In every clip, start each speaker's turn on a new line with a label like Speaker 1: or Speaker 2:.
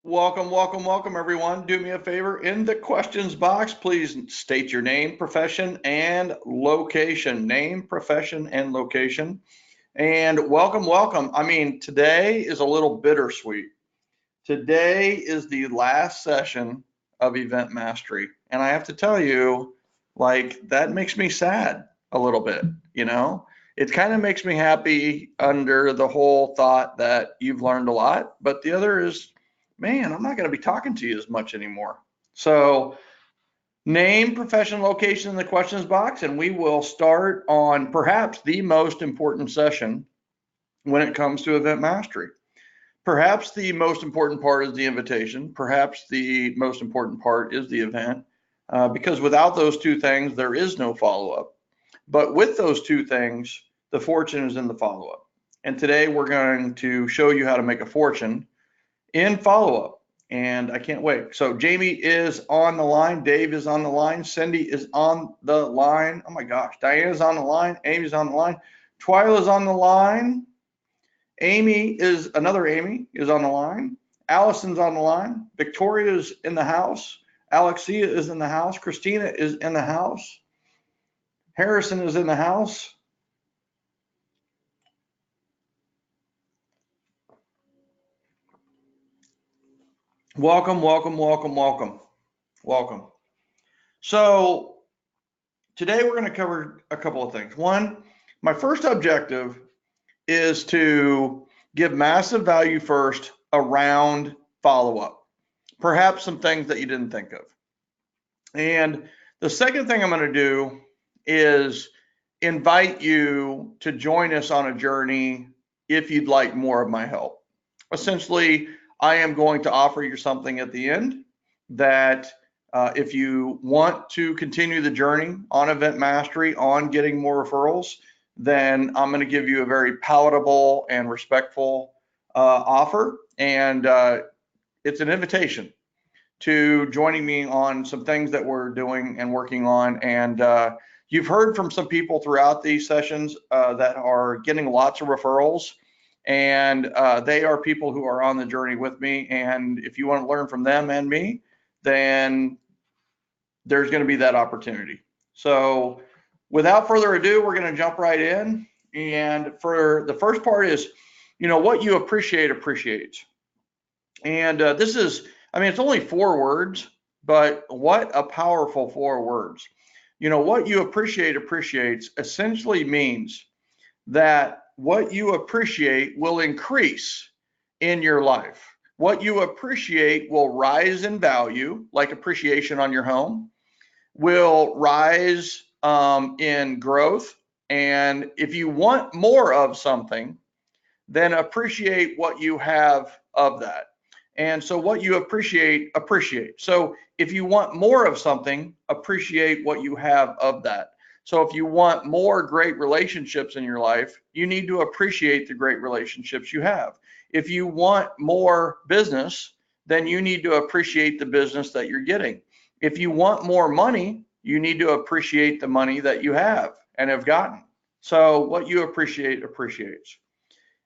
Speaker 1: Welcome, welcome, welcome, everyone. Do me a favor in the questions box, please state your name, profession, and location. Name, profession, and location. And welcome, welcome. I mean, today is a little bittersweet. Today is the last session of Event Mastery. And I have to tell you, like, that makes me sad a little bit, you know? It kind of makes me happy under the whole thought that you've learned a lot, but the other is, man, I'm not going to be talking to you as much anymore. So, name, profession, location in the questions box, and we will start on perhaps the most important session when it comes to Event Mastery. Perhaps the most important part is the invitation. Perhaps the most important part is the event, because without those two things, there is no follow up. But with those two things, the fortune is in the follow up. And today we're going to show you how to make a fortune in follow up. And I can't wait. So Jamie is on the line. Dave is on the line. Cindy is on the line. Oh my gosh. Diana's on the line. Amy's on the line. Twyla's on the line. Another Amy is on the line. Allison's on the line. Victoria's in the house. Alexia is in the house. Christina is in the house. Harrison is in the house. Welcome, welcome, welcome, welcome, welcome. So today we're going to cover a couple of things. One, my first objective is to give massive value first around follow-up, perhaps some things that you didn't think of. And the second thing I'm going to do is invite you to join us on a journey if you'd like more of my help. Essentially, I am going to offer you something at the end that if you want to continue the journey on Event Mastery, on getting more referrals, then I'm going to give you a very palatable and respectful offer. And it's an invitation to joining me on some things that we're doing and working on. And you've heard from some people throughout these sessions that are getting lots of referrals. And they are people who are on the journey with me. And if you want to learn from them and me, then there's going to be that opportunity. So without further ado, we're going to jump right in. And for the first part is, what you appreciate appreciates. And this is, it's only 4 words, but what a powerful 4 words. What you appreciate appreciates essentially means that what you appreciate will increase in your life. What you appreciate will rise in value, like appreciation on your home, will rise in growth. And if you want more of something, then appreciate what you have of that. And so what you appreciate, appreciate. So if you want more of something, appreciate what you have of that. So if you want more great relationships in your life, you need to appreciate the great relationships you have. If you want more business, then you need to appreciate the business that you're getting. If you want more money, you need to appreciate the money that you have and have gotten. So what you appreciate appreciates.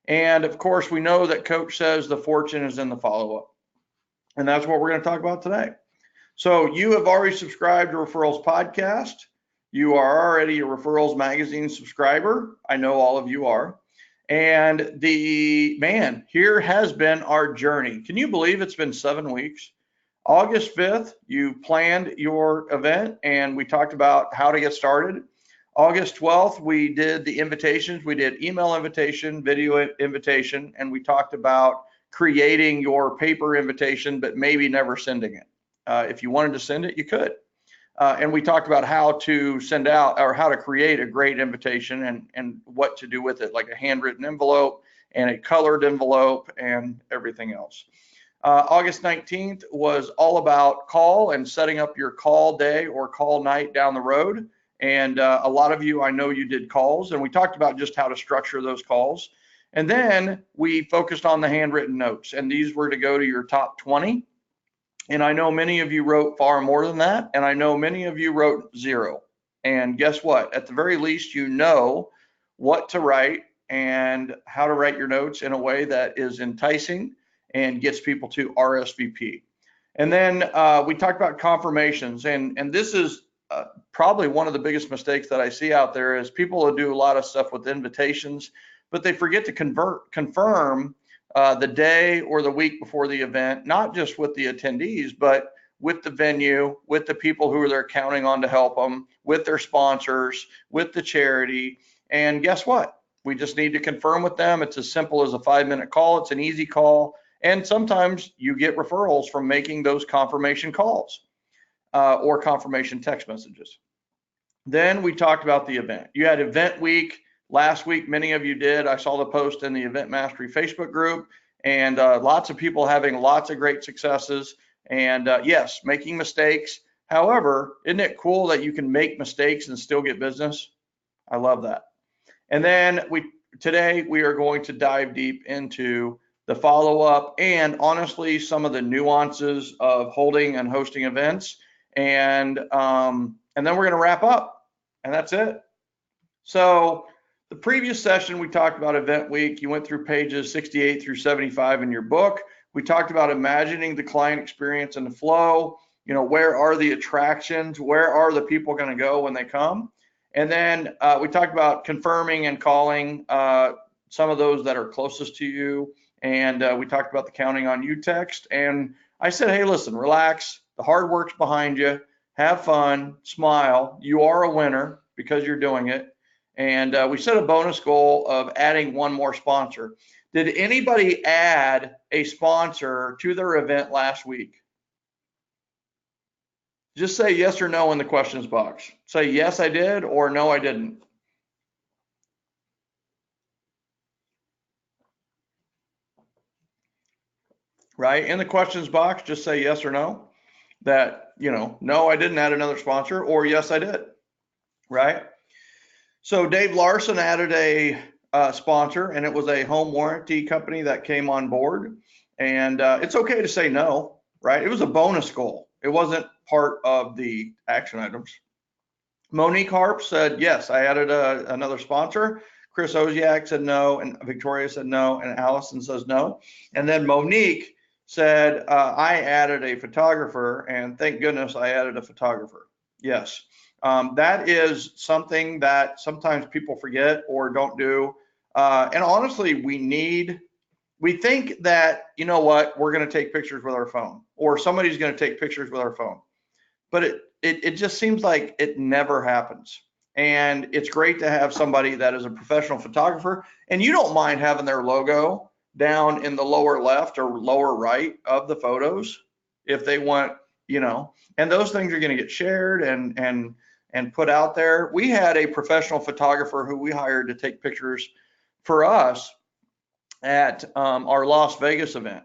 Speaker 1: And of course, we know that Coach says the fortune is in the follow-up. And that's what we're going to talk about today. So you have already subscribed to Referrals Podcast. You are already a Referrals Magazine subscriber. I know all of you are. And here has been our journey. Can you believe it's been 7 weeks? August 5th, you planned your event and we talked about how to get started. August 12th, we did the invitations. We did email invitation, video invitation, and we talked about creating your paper invitation, but maybe never sending it. If you wanted to send it, you could. And we talked about how to send out or how to create a great invitation and what to do with it, like a handwritten envelope and a colored envelope and everything else. August 19th was all about call and setting up your call day or call night down the road. And a lot of you, I know you did calls, and we talked about just how to structure those calls. And then we focused on the handwritten notes, and these were to go to your top 20. And I know many of you wrote far more than that, and I know many of you wrote 0. And guess what? At the very least, you know what to write and how to write your notes in a way that is enticing and gets people to RSVP. And then we talked about confirmations, and this is probably one of the biggest mistakes that I see out there is people will do a lot of stuff with invitations, but they forget to confirm the day or the week before the event, not just with the attendees, but with the venue, with the people who they're counting on to help them, with their sponsors, with the charity. And guess what? We just need to confirm with them. It's as simple as a 5-minute call. It's an easy call. And sometimes you get referrals from making those confirmation calls or confirmation text messages. Then we talked about the event. You had event week last week. Many of you did. I saw the post in the Event Mastery Facebook group, and lots of people having lots of great successes. And yes, making mistakes. However, isn't it cool that you can make mistakes and still get business? I love that. And then today we are going to dive deep into the follow-up and honestly some of the nuances of holding and hosting events, and then we're going to wrap up, and that's it. So the previous session we talked about event week. You went through pages 68 through 75 in your book. We talked about imagining the client experience and the flow. You know, where are the attractions? Where are the people going to go when they come? And then we talked about confirming and calling some of those that are closest to you. And we talked about the counting on you text. And I said, hey, listen, relax. The hard work's behind you. Have fun. Smile. You are a winner because you're doing it. And we set a bonus goal of adding one more sponsor. Did anybody add a sponsor to their event last week? Just say yes or no in the questions box. Say yes, I did, or no, I didn't. Right? In the questions box, just say yes or no. That, you know, no, I didn't add another sponsor, or yes, I did. Right? So Dave Larson added a sponsor, and it was a home warranty company that came on board. And it's okay to say no, right? It was a bonus goal. It wasn't part of the action items. Monique Harp said, yes, I added another sponsor. Chris Oziak said no, and Victoria said no, and Allison says no. And then Monique said, I added a photographer, and thank goodness I added a photographer. Yes, that is something that sometimes people forget or don't do. And honestly, we think that, you know what, we're going to take pictures with our phone, or somebody's going to take pictures with our phone. But it just seems like it never happens. And it's great to have somebody that is a professional photographer, and you don't mind having their logo down in the lower left or lower right of the photos if they want, you know, and those things are going to get shared and put out there. We had a professional photographer who we hired to take pictures for us at our Las Vegas event.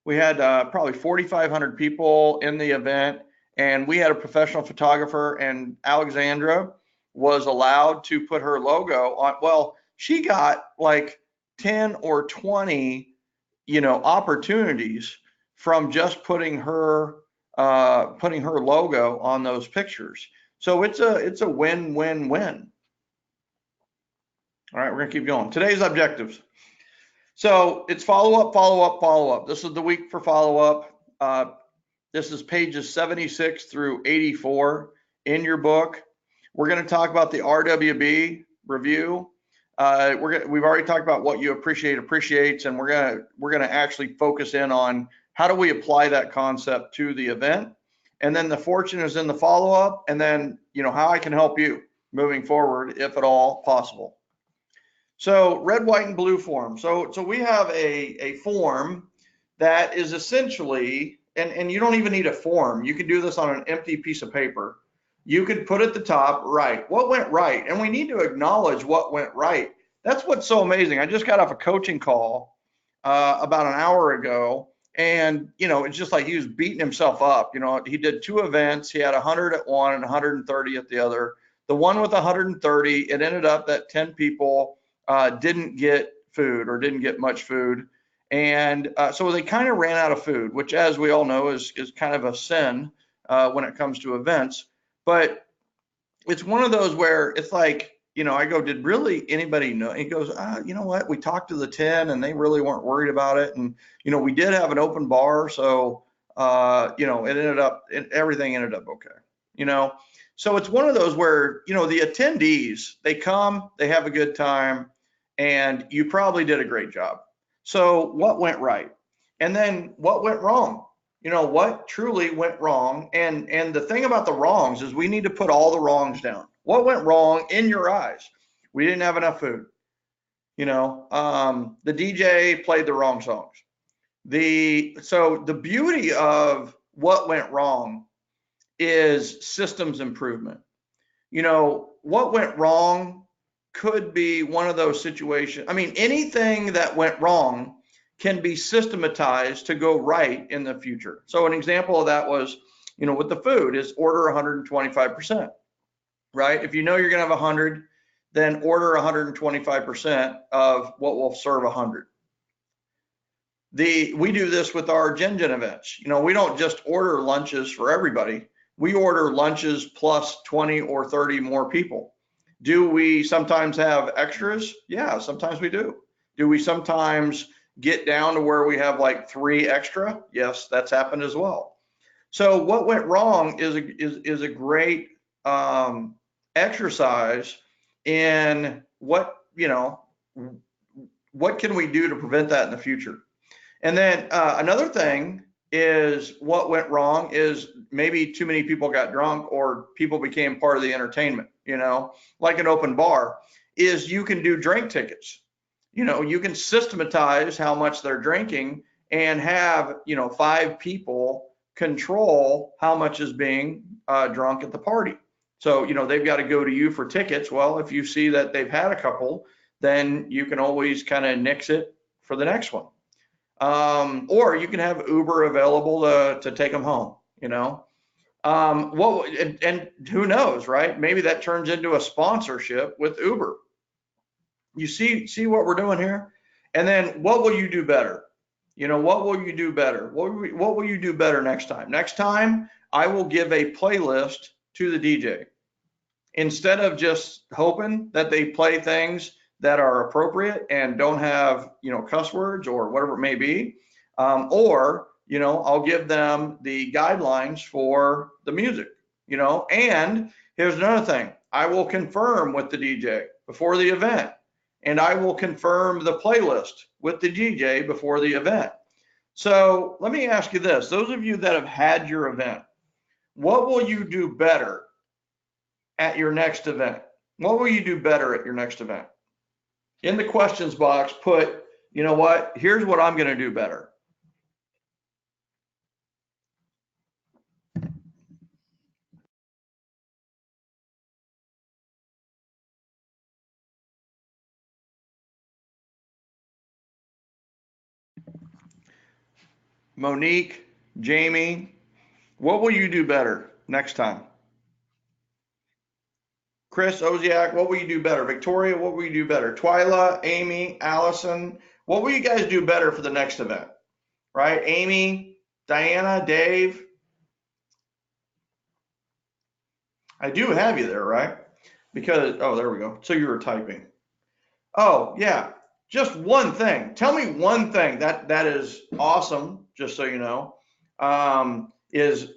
Speaker 1: We had probably 4,500 people in the event, and we had a professional photographer, and Alexandra was allowed to put her logo on. Well, she got like 10 or 20, you know, opportunities from just putting her logo on those pictures. So it's a win-win-win. All right, we're gonna keep going. Today's objectives. So it's follow-up, follow-up, follow-up. This is the week for follow-up. This is pages 76 through 84 in your book. We're going to talk about the RWB review. We've already talked about what you appreciates, and we're gonna actually focus in on how do we apply that concept to the event. And then the fortune is in the follow-up, and then, you know, how I can help you moving forward, if at all possible. So red, white, and blue form. So we have a form that is essentially, and you don't even need a form. You can do this on an empty piece of paper. You could put at the top, right, what went right? And we need to acknowledge what went right. That's what's so amazing. I just got off a coaching call about an hour ago, and, you know, it's just like he was beating himself up. You know, he did 2 events. He had 100 at one and 130 at the other. The one with 130, it ended up that 10 people didn't get food or didn't get much food. And so they kind of ran out of food, which, as we all know, is kind of a sin when it comes to events. But it's one of those where it's like, I go, did really anybody know? He goes, you know what? We talked to the 10 and they really weren't worried about it. And, we did have an open bar. So, everything ended up okay. So it's one of those where, the attendees, they come, they have a good time, and you probably did a great job. So what went right? And then what went wrong? What truly went wrong? And the thing about the wrongs is we need to put all the wrongs down. What went wrong in your eyes? We didn't have enough food. The DJ played the wrong songs. So the beauty of what went wrong is systems improvement. What went wrong could be one of those situations. I mean, anything that went wrong can be systematized to go right in the future. So an example of that was, with the food is order 125%, right? If you know you're going to have 100, then order 125% of what will serve 100. We do this with our Gen events. We don't just order lunches for everybody. We order lunches plus 20 or 30 more people. Do we sometimes have extras? Yeah, sometimes we do. Do we sometimes get down to where we have like 3 extra? Yes, that's happened as well. So what went wrong is a great exercise in what can we do to prevent that in the future. And then another thing is what went wrong is maybe too many people got drunk or people became part of the entertainment, like an open bar is you can do drink tickets. You can systematize how much they're drinking and have, 5 people control how much is being drunk at the party. So, they've got to go to you for tickets. Well, if you see that they've had a couple, then you can always kind of nix it for the next one. Or you can have Uber available to take them home, and who knows, right? Maybe that turns into a sponsorship with Uber. You see what we're doing here? And then what will you do better? What will you do better? What will you do better next time? Next time, I will give a playlist to the DJ. Instead of just hoping that they play things that are appropriate and don't have, cuss words or whatever it may be, or, I'll give them the guidelines for the music, and here's another thing. I will confirm with the DJ before the event, and I will confirm the playlist with the DJ before the event. So let me ask you this, those of you that have had your event, what will you do better at your next event? What will you do better at your next event? In the questions box, put, here's what I'm going to do better. Monique, Jamie, what will you do better next time? Chris Oziak, what will you do better? Victoria, what will you do better? Twyla, Amy, Allison, what will you guys do better for the next event? Right? Amy, Diana, Dave. I do have you there, right? Because, oh, there we go. So you were typing. Oh, yeah. Just one thing. Tell me one thing that is awesome, just so you know, is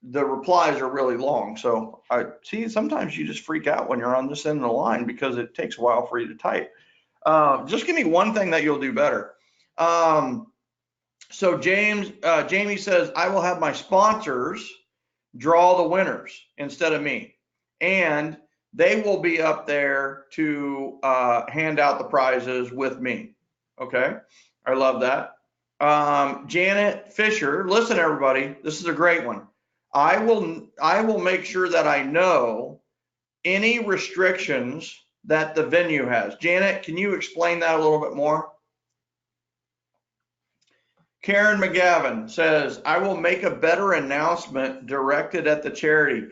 Speaker 1: the replies are really long. So I see sometimes you just freak out when you're on this end of the line because it takes a while for you to type. Just give me one thing that you'll do better. So Jamie says, I will have my sponsors draw the winners instead of me. And they will be up there to hand out the prizes with me. Okay, I love that. Janet Fisher, listen everybody, this is a great one. I will make sure that I know any restrictions that the venue has. Janet, can you explain that a little bit more? Karen McGavin says, I will make a better announcement directed at the charity.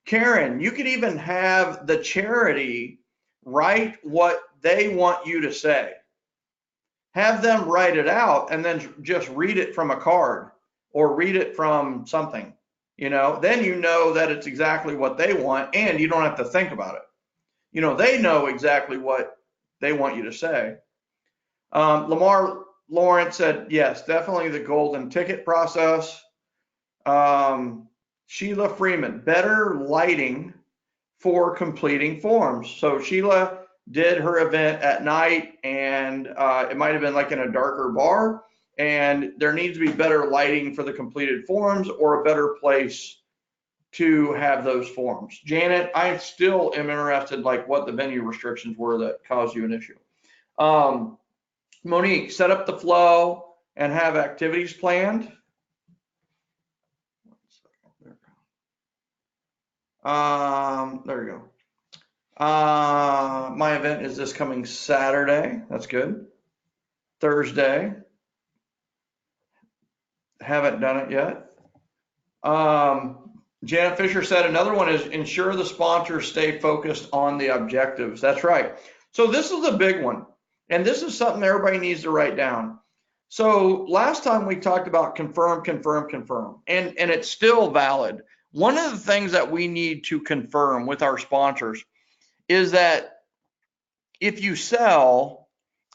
Speaker 1: Karen, you could even have the charity write what they want you to say. Have them write it out and then just read it from a card or read it from something, then you know that it's exactly what they want and you don't have to think about it. you know, they know exactly what they want you to say. Lamar Lawrence said, yes, definitely the golden ticket process. Sheila Freeman, better lighting for completing forms. So Sheila did her event at night, and it might have been like in a darker bar, and there needs to be better lighting for the completed forms or a better place to have those forms. Janet, I still am interested like what the venue restrictions were that caused you an issue. Monique, set up the flow and have activities planned. There we go. My event is this coming Saturday. That's good. Thursday. Haven't done it yet. Janet Fisher said another one is ensure the sponsors stay focused on the objectives. That's right. So this is a big one. And this is something everybody needs to write down. So last time we talked about confirm, confirm, confirm, and it's still valid. One of the things that we need to confirm with our sponsors is that if you sell,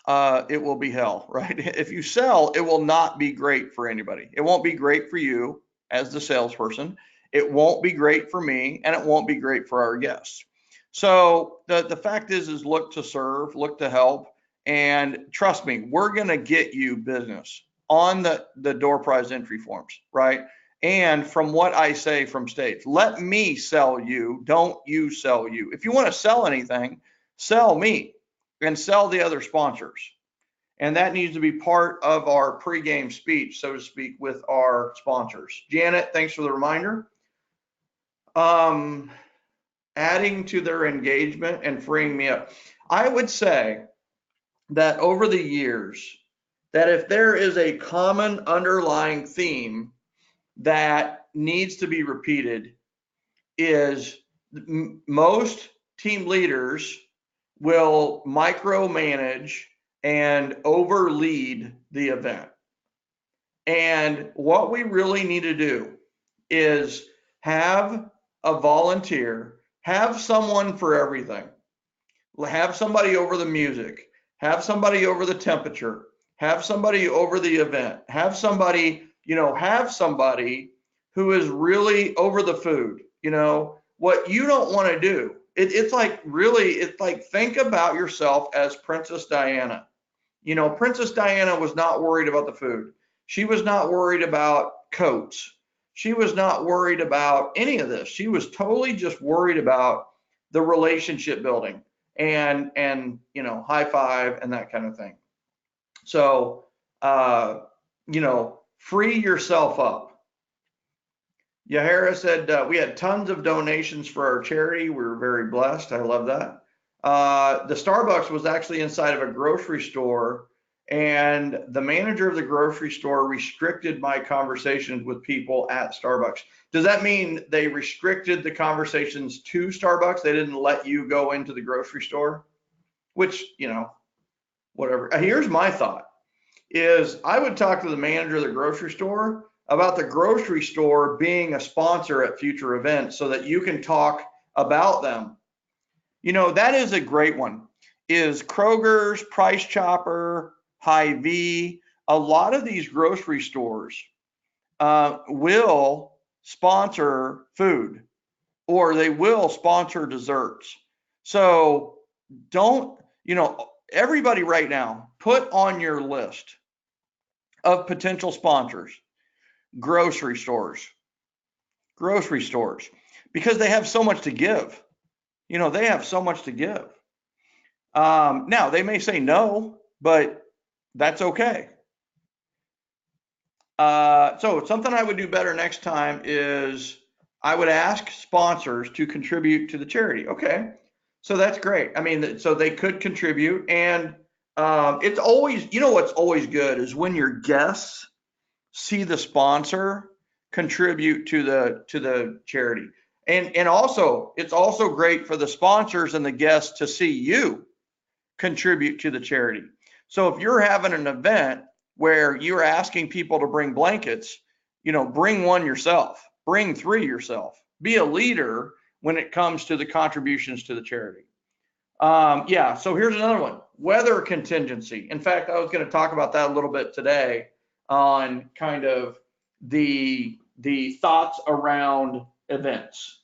Speaker 1: it will be hell, right? If you sell, it will not be great for anybody. It won't be great for you as the salesperson. It won't be great for me, and it won't be great for our guests. So the fact is look to serve, look to help, and trust me, we're going to get you business on the door prize entry forms, right? And from what I say from stage, let me sell you, don't you sell you. If you want to sell anything, sell me and sell the other sponsors. And that needs to be part of our pregame speech, so to speak, with our sponsors. Janet, thanks for the reminder. Adding to their engagement and freeing me up. I would say that over the years, that if there is a common underlying theme that needs to be repeated, is most team leaders will micromanage and overlead the event. And what we really need to do is have a volunteer, have someone for everything, have somebody over the music, have somebody over the temperature, have somebody over the event, have somebody, have somebody who is really over the food. What you don't want to do, it's like think about yourself as Princess Diana. Princess Diana was not worried about the food. She was not worried about coats. She was not worried about any of this. She was totally just worried about the relationship building and high five and that kind of thing. So free yourself up. Yahara said we had tons of donations for our charity. We were very blessed. I love that. The Starbucks was actually inside of a grocery store, and the manager of the grocery store restricted my conversations with people at Starbucks. Does that mean they restricted the conversations to Starbucks? They didn't let you go into the grocery store? Which, whatever. Here's my thought is I would talk to the manager of the grocery store about the grocery store being a sponsor at future events so that you can talk about them. That is a great one. Is Kroger's, Price Chopper, Hy-Vee, a lot of these grocery stores will sponsor food, or they will sponsor desserts. So don't, everybody right now, put on your list of potential sponsors, grocery stores, because they have so much to give. They have so much to give. Now, they may say no, but that's okay. So something I would do better next time is I would ask sponsors to contribute to the charity. Okay, so that's great. I mean, so they could contribute, and it's always, what's always good is when your guests see the sponsor contribute to the charity. And also, it's also great for the sponsors and the guests to see you contribute to the charity. So if you're having an event where you're asking people to bring blankets, bring one yourself, bring 3 yourself, be a leader when it comes to the contributions to the charity. Yeah, so here's another one, weather contingency. In fact, I was going to talk about that a little bit today on kind of the thoughts around events.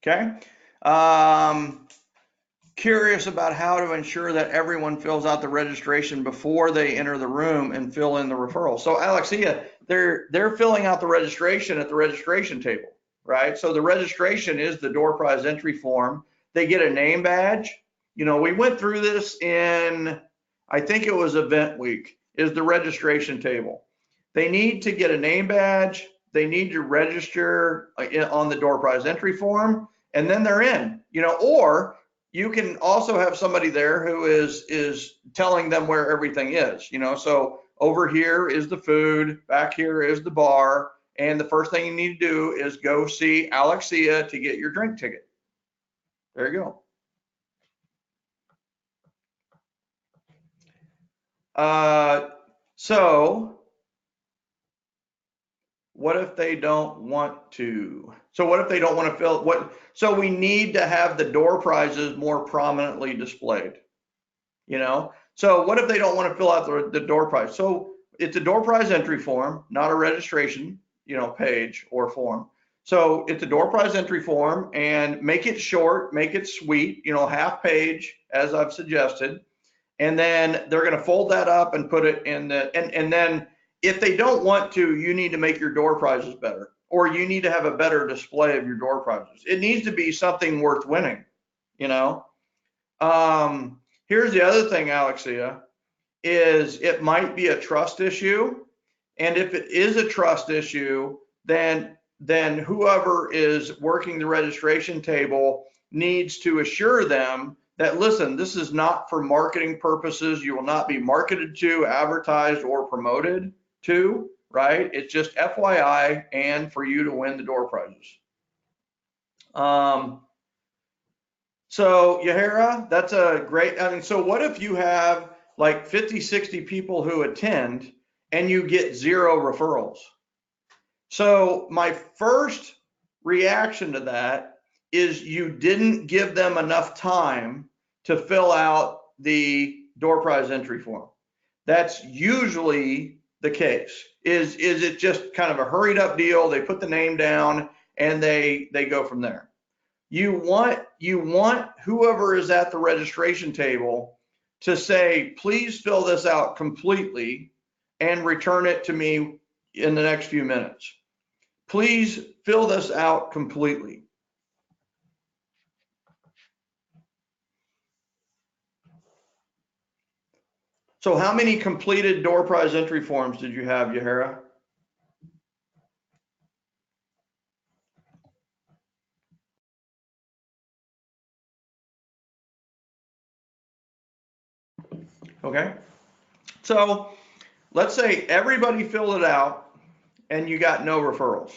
Speaker 1: Okay. Curious about how to ensure that everyone fills out the registration before they enter the room and fill in the referral. So Alexia, they're filling out the registration at the registration table, right? So the registration is the door prize entry form. They get a name badge. You know, we went through this in, I think it was event week, is the registration table. They need to get a name badge. They need to register on the door prize entry form, and then they're in, you know, or you can also have somebody there who is telling them where everything is, you know. So over here is the food, back here is the bar, and the first thing you need to do is go see Alexia to get your drink ticket. There you go. So what if they don't want to? So what if they don't want to fill what? So we need to have the door prizes more prominently displayed, you know? So what if they don't want to fill out the door prize? So it's a door prize entry form, not a registration, you know, page or form. So it's a door prize entry form, and make it short, make it sweet, you know, half page as I've suggested. And then they're going to fold that up and put it in the, and then if they don't want to, you need to make your door prizes better, or you need to have a better display of your door prizes. It needs to be something worth winning, you know? Here's the other thing, Alexia, is it might be a trust issue. And if it is a trust issue, then whoever is working the registration table needs to assure them that, listen, this is not for marketing purposes. You will not be marketed to, advertised, or promoted to, right? It's just FYI and for you to win the door prizes. So Yahira, that's a great, I mean, so what if you have like 50, 60 people who attend and you get 0 referrals? So my first reaction to that is you didn't give them enough time to fill out the door prize entry form. That's usually the case. Is it just kind of a hurried up deal? They put the name down and they go from there. You want whoever is at the registration table to say, please fill this out completely and return it to me in the next few minutes. Please fill this out completely. So how many completed door prize entry forms did you have, Yahira? Okay. So let's say everybody filled it out and you got no referrals.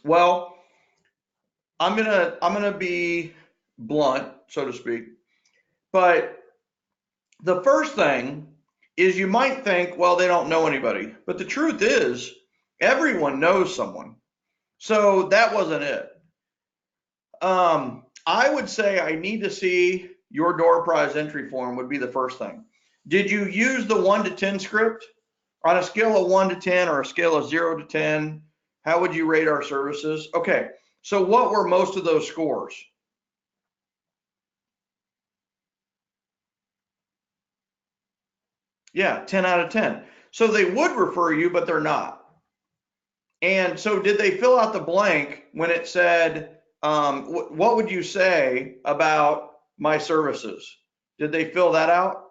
Speaker 1: Well, I'm gonna be blunt, so to speak, but the first thing is you might think, well, they don't know anybody, but the truth is everyone knows someone. So that wasn't it. I would say I need to see your door prize entry form would be the first thing. Did you use the 1 to 10 script? On a scale of 1 to 10 or a scale of 0 to 10, how would you rate our services? Okay, so what were most of those scores? Yeah, 10 out of 10. So they would refer you, but they're not. And so did they fill out the blank when it said, what would you say about my services? Did they fill that out?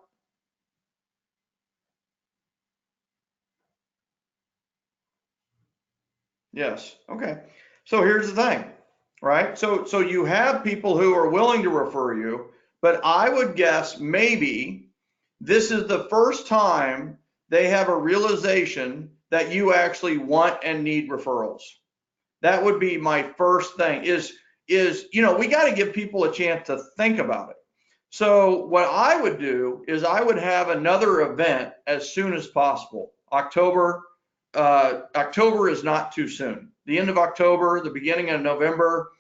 Speaker 1: Yes. Okay. So here's the thing, right? So you have people who are willing to refer you, but I would guess maybe this is the first time they have a realization that you actually want and need referrals. That would be my first thing is, you know, we got to give people a chance to think about it. So what I would do is I would have another event as soon as possible. October is not too soon. the end of October, the beginning of November,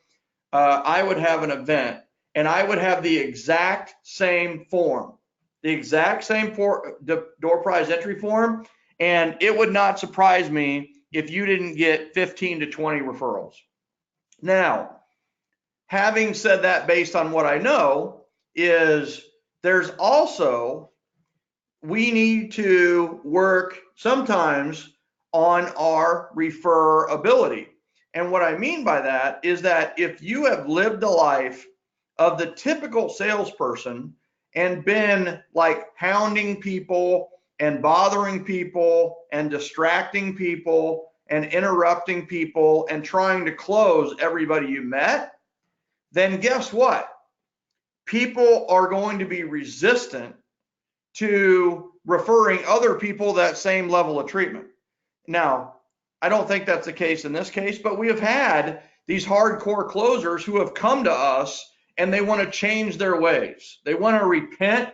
Speaker 1: I would have an event and I would have the exact same form, door prize entry form. And it would not surprise me if you didn't get 15 to 20 referrals. Now, having said that, based on what I know, is there's also, we need to work sometimes on our referability. And what I mean by that is that if you have lived a life of the typical salesperson and been like hounding people and bothering people and distracting people and interrupting people and trying to close everybody you met, then guess what? People are going to be resistant to referring other people that same level of treatment. Now, I don't think that's the case in this case, but we have had these hardcore closers who have come to us and they want to change their ways. They want to repent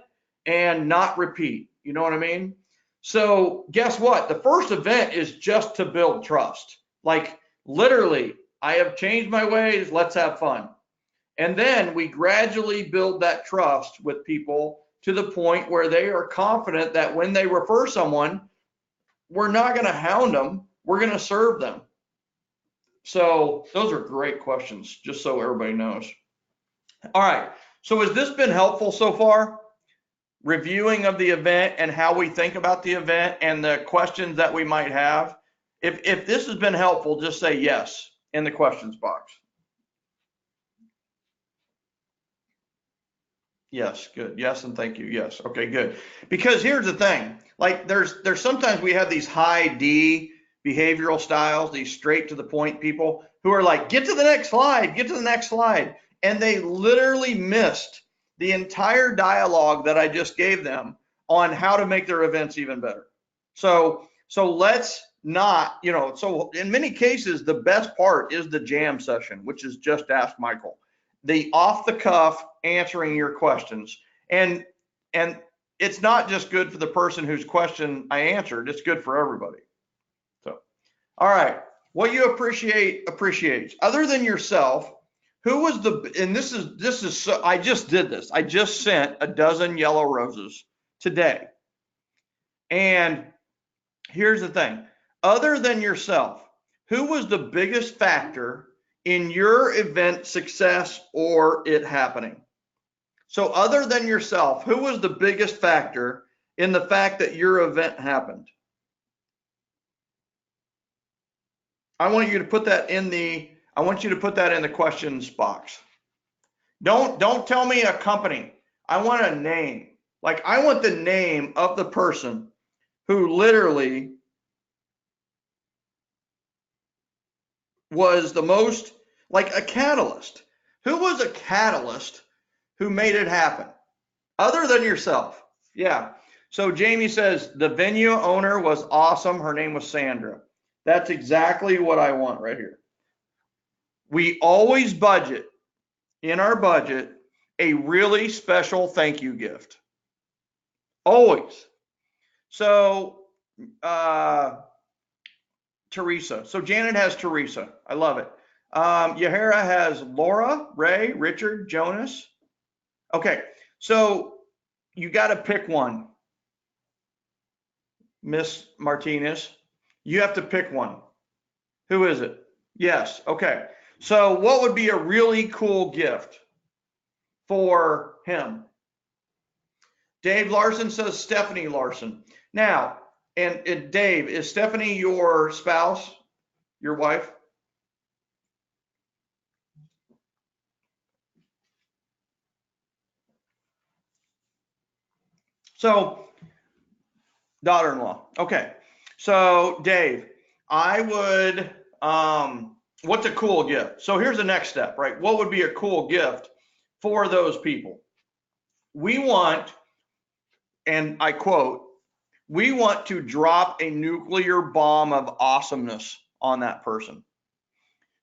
Speaker 1: and not repeat. You know what I mean? So guess what? The first event is just to build trust. Like literally, I have changed my ways. Let's have fun. And then we gradually build that trust with people to the point where they are confident that when they refer someone, we're not going to hound them. We're going to serve them. So those are great questions, just so everybody knows. All right. So has this been helpful so far? Reviewing of the event and how we think about the event and the questions that we might have. If this has been helpful, just say yes in the questions box. Yes, good. Yes, and thank you. Yes. Okay, good. Because here's the thing, like there's sometimes we have these high D behavioral styles, these straight to the point people who are like, get to the next slide, get to the next slide. And they literally missed the entire dialogue that I just gave them on how to make their events even better. So let's not, so in many cases, the best part is the jam session, which is just Ask Michael. The off the cuff answering your questions. And it's not just good for the person whose question I answered, it's good for everybody. So, all right, what you appreciate appreciates. Other than yourself, who was and this is so, I just did this. I just sent a dozen yellow roses today. And here's the thing, other than yourself, who was the biggest factor in your event success or it happening? So other than yourself, who was the biggest factor in the fact that your event happened? I want you to put that in the questions box. Don't tell me a company. I want a name. Like I want the name of the person who literally was the most, like a catalyst. Who was a catalyst who made it happen? Other than yourself. Yeah. So Jamie says the venue owner was awesome. Her name was Sandra. That's exactly what I want right here. We always budget in our budget a really special thank you gift. Always. So Teresa. So Janet has Teresa. I love it. Yahara has Laura, Ray, Richard, Jonas. Okay. So you got to pick one. Miss Martinez, you have to pick one. Who is it? Yes. Okay. So what would be a really cool gift for him? Dave Larson says Stephanie Larson. Now, and Dave, is Stephanie your spouse, your wife? So, daughter-in-law. Okay. So, Dave, I would, what's a cool gift? So here's the next step, right? What would be a cool gift for those people? We want, and I quote, we want to drop a nuclear bomb of awesomeness on that person.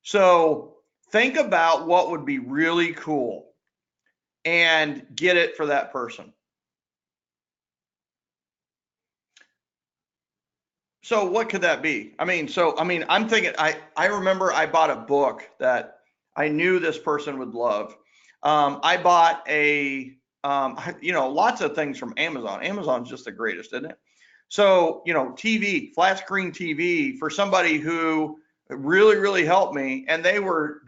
Speaker 1: So think about what would be really cool and get it for that person. So what could that be? I mean, I'm thinking, I remember I bought a book that I knew this person would love. I bought lots of things from Amazon. Amazon's just the greatest, isn't it? So, TV, flat screen TV for somebody who really, really helped me. And they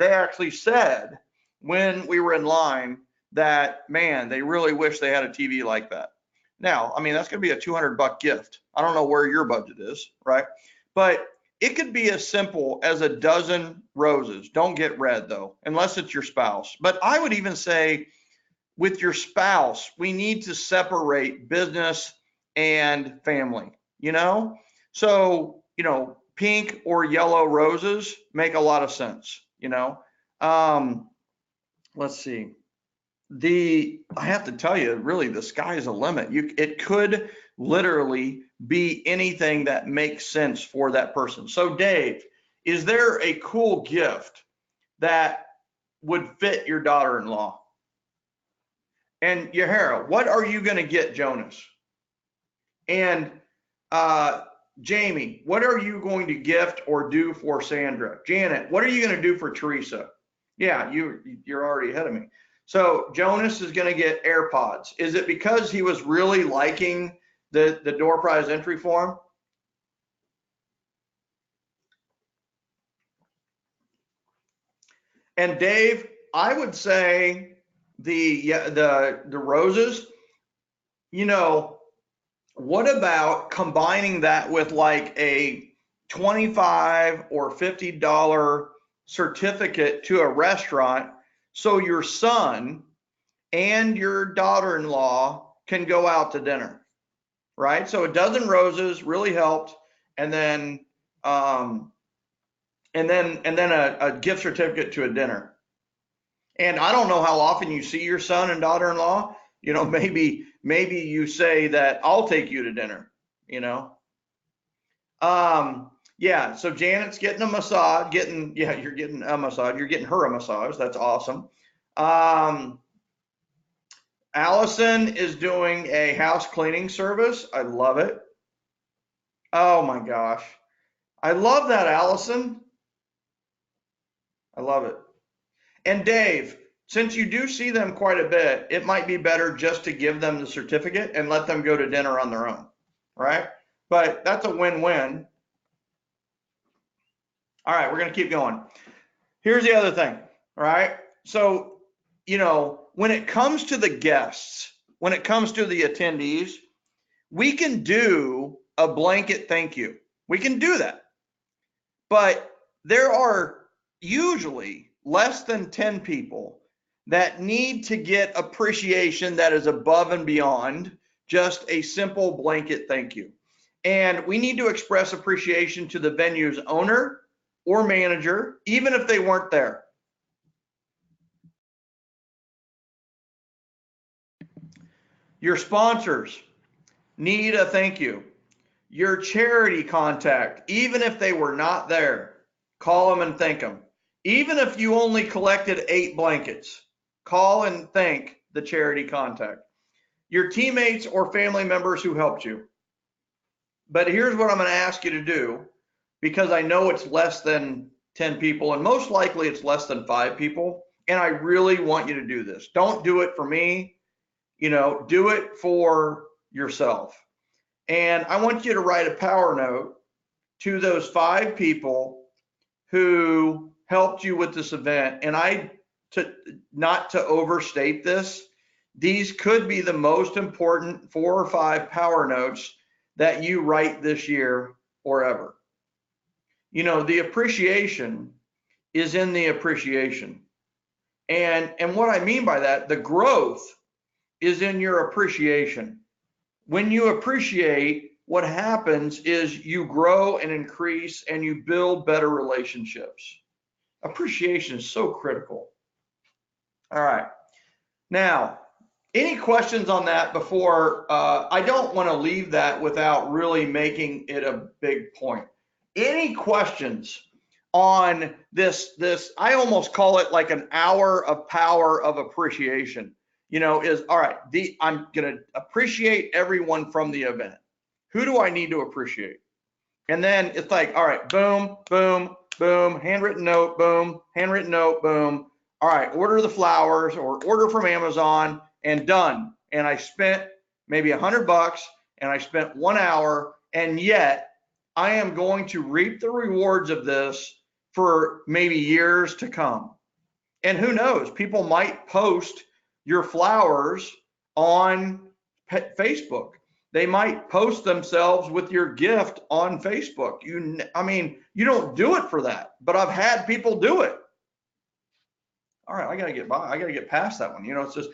Speaker 1: actually said when we were in line that, man, they really wish they had a TV like that. Now, I mean, that's going to be a $200 gift. I don't know where your budget is, right? But it could be as simple as a dozen roses. Don't get red though, unless it's your spouse. But I would even say with your spouse, we need to separate business and family, So, pink or yellow roses make a lot of sense, Let's see. I have to tell you, really, the sky is the limit. It could literally be anything that makes sense for that person. So Dave, is there a cool gift that would fit your daughter-in-law? And Yahara, what are you going to get Jonas? And Jamie, what are you going to gift or do for Sandra? Janet, what are you going to do for Teresa? Yeah, you're already ahead of me. So Jonas is going to get AirPods. Is it because he was really liking the door prize entry form? And Dave, I would say the roses, what about combining that with like a $25 or $50 certificate to a restaurant so your son and your daughter-in-law can go out to dinner, right? So a dozen roses really helped, and then a gift certificate to a dinner. And I don't know how often you see your son and daughter-in-law. Maybe you say that I'll take you to dinner. Yeah. So Janet's getting a massage. You're getting a massage. You're getting her a massage. That's awesome. Allison is doing a house cleaning service. I love it. Oh my gosh. I love that, Allison. I love it. And Dave, since you do see them quite a bit, it might be better just to give them the certificate and let them go to dinner on their own, right? But that's a win-win. All right, we're going to keep going. Here's the other thing, right? So, when it comes to the guests, when it comes to the attendees, we can do a blanket thank you. We can do that. But there are usually less than 10 people that need to get appreciation that is above and beyond just a simple blanket thank you. And we need to express appreciation to the venue's owner or manager, even if they weren't there. Your sponsors need a thank you. Your charity contact, even if they were not there, call them and thank them. Even if you only collected 8 blankets, call and thank the charity contact. Your teammates or family members who helped you. But here's what I'm going to ask you to do, because I know it's less than 10 people, and most likely it's less than 5 people. And I really want you to do this. Don't do it for me, do it for yourself. And I want you to write a power note to those 5 people who helped you with this event. And not to overstate this, these could be the most important 4 or 5 power notes that you write this year or ever. The appreciation is in the appreciation. And what I mean by that, the growth is in your appreciation. When you appreciate, what happens is you grow and increase and you build better relationships. Appreciation is so critical. All right. Now, any questions on that before? I don't want to leave that without really making it a big point. Any questions on this? I almost call it like an hour of power of appreciation. Is all right. I'm going to appreciate everyone from the event. Who do I need to appreciate? And then it's like, all right, boom, boom, boom, handwritten note, boom, handwritten note, boom. All right, order the flowers or order from Amazon and done. And I spent maybe $100 and I spent 1 hour, and yet I am going to reap the rewards of this for maybe years to come. And who knows, people might post your flowers on Facebook. They might post themselves with your gift on Facebook. I mean, you don't do it for that, but I've had people do it. All right, I got to get by. I got to get past that one. You know, it's just,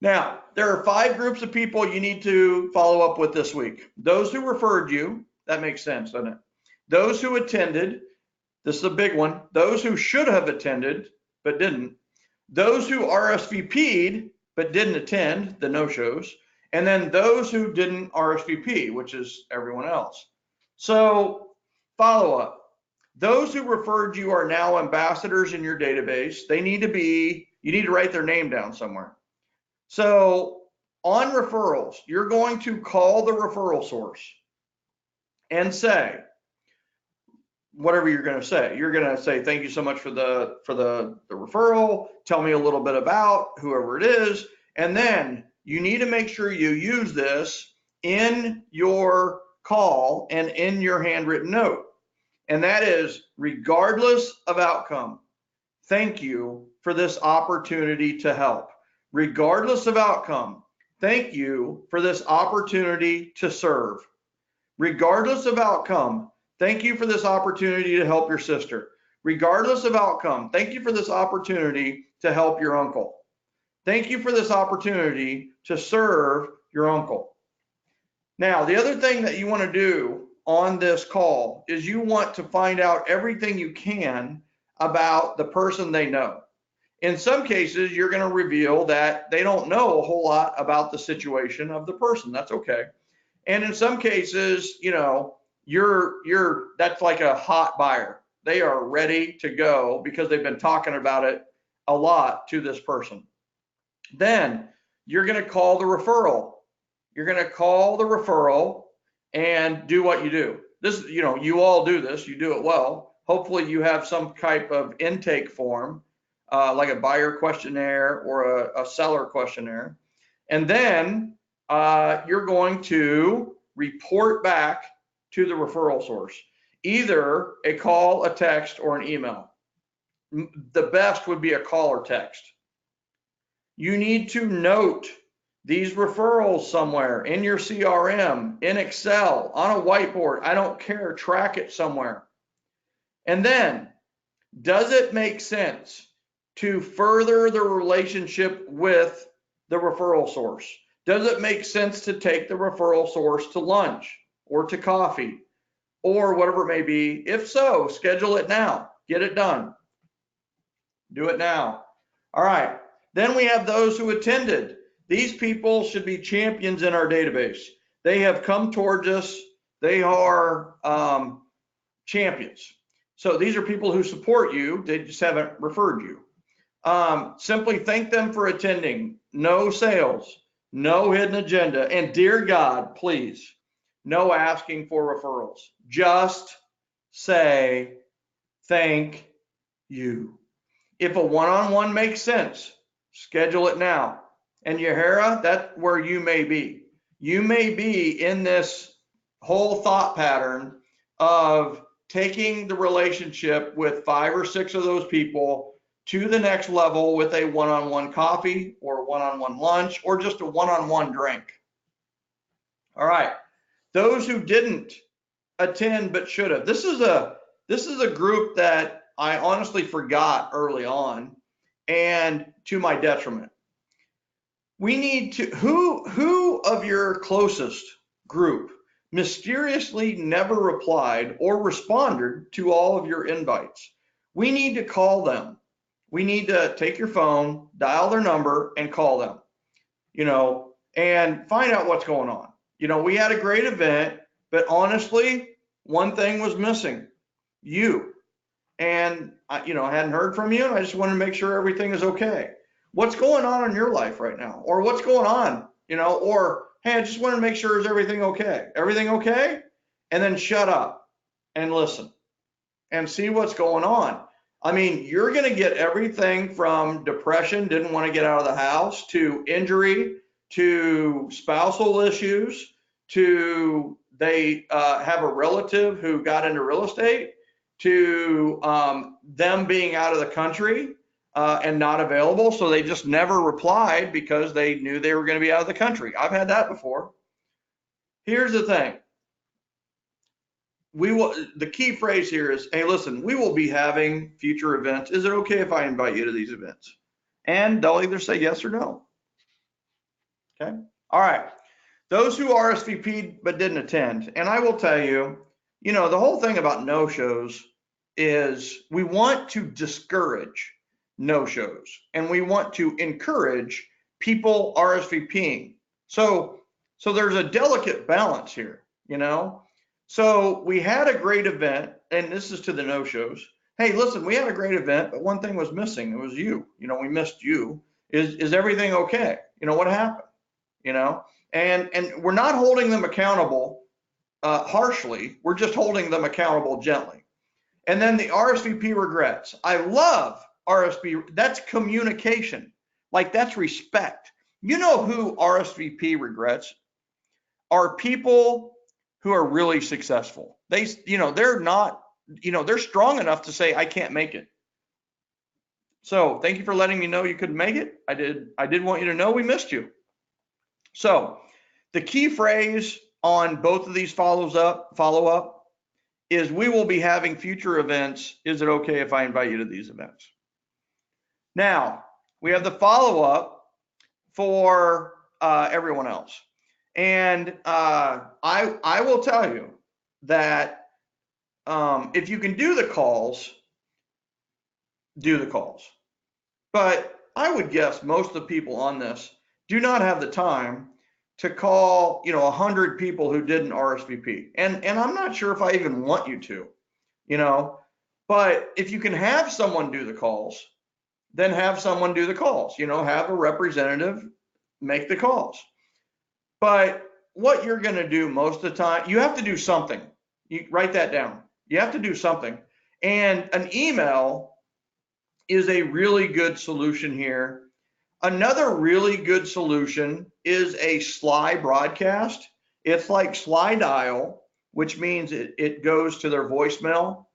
Speaker 1: now there are 5 groups of people you need to follow up with this week. Those who referred you, that makes sense, doesn't it? Those who attended, this is a big one. Those who should have attended but didn't. Those who RSVP'd but didn't attend, the no-shows. And then those who didn't RSVP, which is everyone else. So follow up. Those who referred you are now ambassadors in your database. They need to be, you need to write their name down somewhere. So on referrals, you're going to call the referral source and say, whatever you're going to say. You're going to say, thank you so much for the referral. Tell me a little bit about whoever it is. And then you need to make sure you use this in your call and in your handwritten note. And that is, regardless of outcome, thank you for this opportunity to help. Regardless of outcome, thank you for this opportunity to serve. Regardless of outcome, thank you for this opportunity to help your sister. Regardless of outcome, thank you for this opportunity to help your uncle. Thank you for this opportunity to serve your uncle. Now, the other thing that you want to do on this call is you want to find out everything you can about the person they know. In some cases, you're going to reveal that they don't know a whole lot about the situation of the person. That's okay. And in some cases, you know, that's like a hot buyer. They are ready to go because they've been talking about it a lot to this person. Then you're going to call the referral. You're going to call the referral and do what you do. This, you know, you all do this. You do it well. Hopefully you have some type of intake form, like a buyer questionnaire or a seller questionnaire. And then you're going to report back to the referral source, either a call, a text, or an email. The best would be a call or text. You need to note these referrals somewhere in your CRM, in Excel, on a whiteboard. I don't care, track it somewhere. And then, does it make sense to further the relationship with the referral source? Does it make sense to take the referral source to lunch or to coffee or whatever it may be? If so, schedule it now. Get it done. Do it now. All right. Then we have those who attended. These people should be champions in our database. They have come towards us. They are champions. So these are people who support you. They just haven't referred you. Simply thank them for attending. No sales, no hidden agenda. And dear God, please, no asking for referrals. Just say thank you. If a one-on-one makes sense, schedule it now. And Yahara, that's where you may be. You may be in this whole thought pattern of taking the relationship with 5 or 6 of those people to the next level with a one-on-one coffee or one-on-one lunch or just a one-on-one drink. All right. Those who didn't attend but should have. This is a group that I honestly forgot early on, and to my detriment. We need to, who of your closest group mysteriously never replied or responded to all of your invites? We need to call them. We need to take your phone, dial their number, and call them, you know, and find out what's going on. You know, we had a great event, but honestly, one thing was missing: you. And I hadn't heard from you, and I just wanted to make sure everything is okay. What's going on in your life right now? Or what's going on, or hey, I just want to make sure is everything okay? Everything okay? And then shut up. and listen and see what's going on. I mean, you're going to get everything from depression, didn't want to get out of the house, to injury, to spousal issues, to they have a relative who got into real estate, to them being out of the country and not available. So they just never replied because they knew they were going to be out of the country. I've had that before. Here's the thing. The key phrase here is, hey, listen, we will be having future events. Is it okay if I invite you to these events? And they'll either say yes or no. Okay. All right. Those who RSVP'd but didn't attend. And I will tell you, the whole thing about no-shows is we want to discourage no-shows and we want to encourage people RSVPing. So there's a delicate balance here, So we had a great event, and this is to the no-shows. Hey, listen, we had a great event, but one thing was missing. It was you. We missed you. Is everything okay? What happened? And we're not holding them accountable harshly. We're just holding them accountable gently. And then the RSVP regrets. I love RSVP. That's communication. Like, that's respect. You know who RSVP regrets? Are people who are really successful. They're not, they're strong enough to say, I can't make it. So thank you for letting me know you couldn't make it. I did want you to know we missed you. So the key phrase on both of these follow-up is, we will be having future events. Is it okay if I invite you to these events? Now, we have the follow-up for everyone else. And I will tell you that if you can do the calls, do the calls. But I would guess most of the people on this do not have the time to call, 100 people who didn't RSVP. And I'm not sure if I even want you to, but if you can have someone do the calls, then have someone do the calls, have a representative make the calls. But what you're going to do most of the time, you have to do something. You write that down. You have to do something. And an email is a really good solution here. Another really good solution is a Sly broadcast. It's like Sly Dial, which means it goes to their voicemail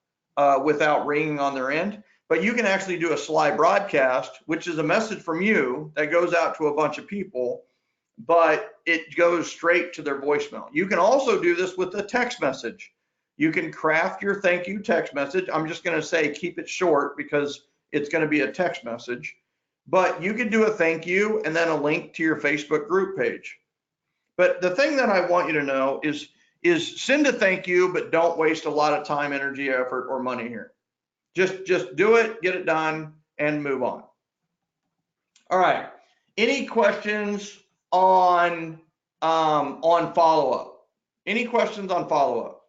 Speaker 1: without ringing on their end. But you can actually do a Sly broadcast, which is a message from you that goes out to a bunch of people, but it goes straight to their voicemail. You can also do this with a text message. You can craft your thank you text message. I'm just going to say keep it short because it's going to be a text message. But you can do a thank you and then a link to your Facebook group page. But the thing that I want you to know is send a thank you, but don't waste a lot of time, energy, effort, or money here. Just do it, get it done, and move on. All right. Any questions on follow-up? Any questions on follow-up?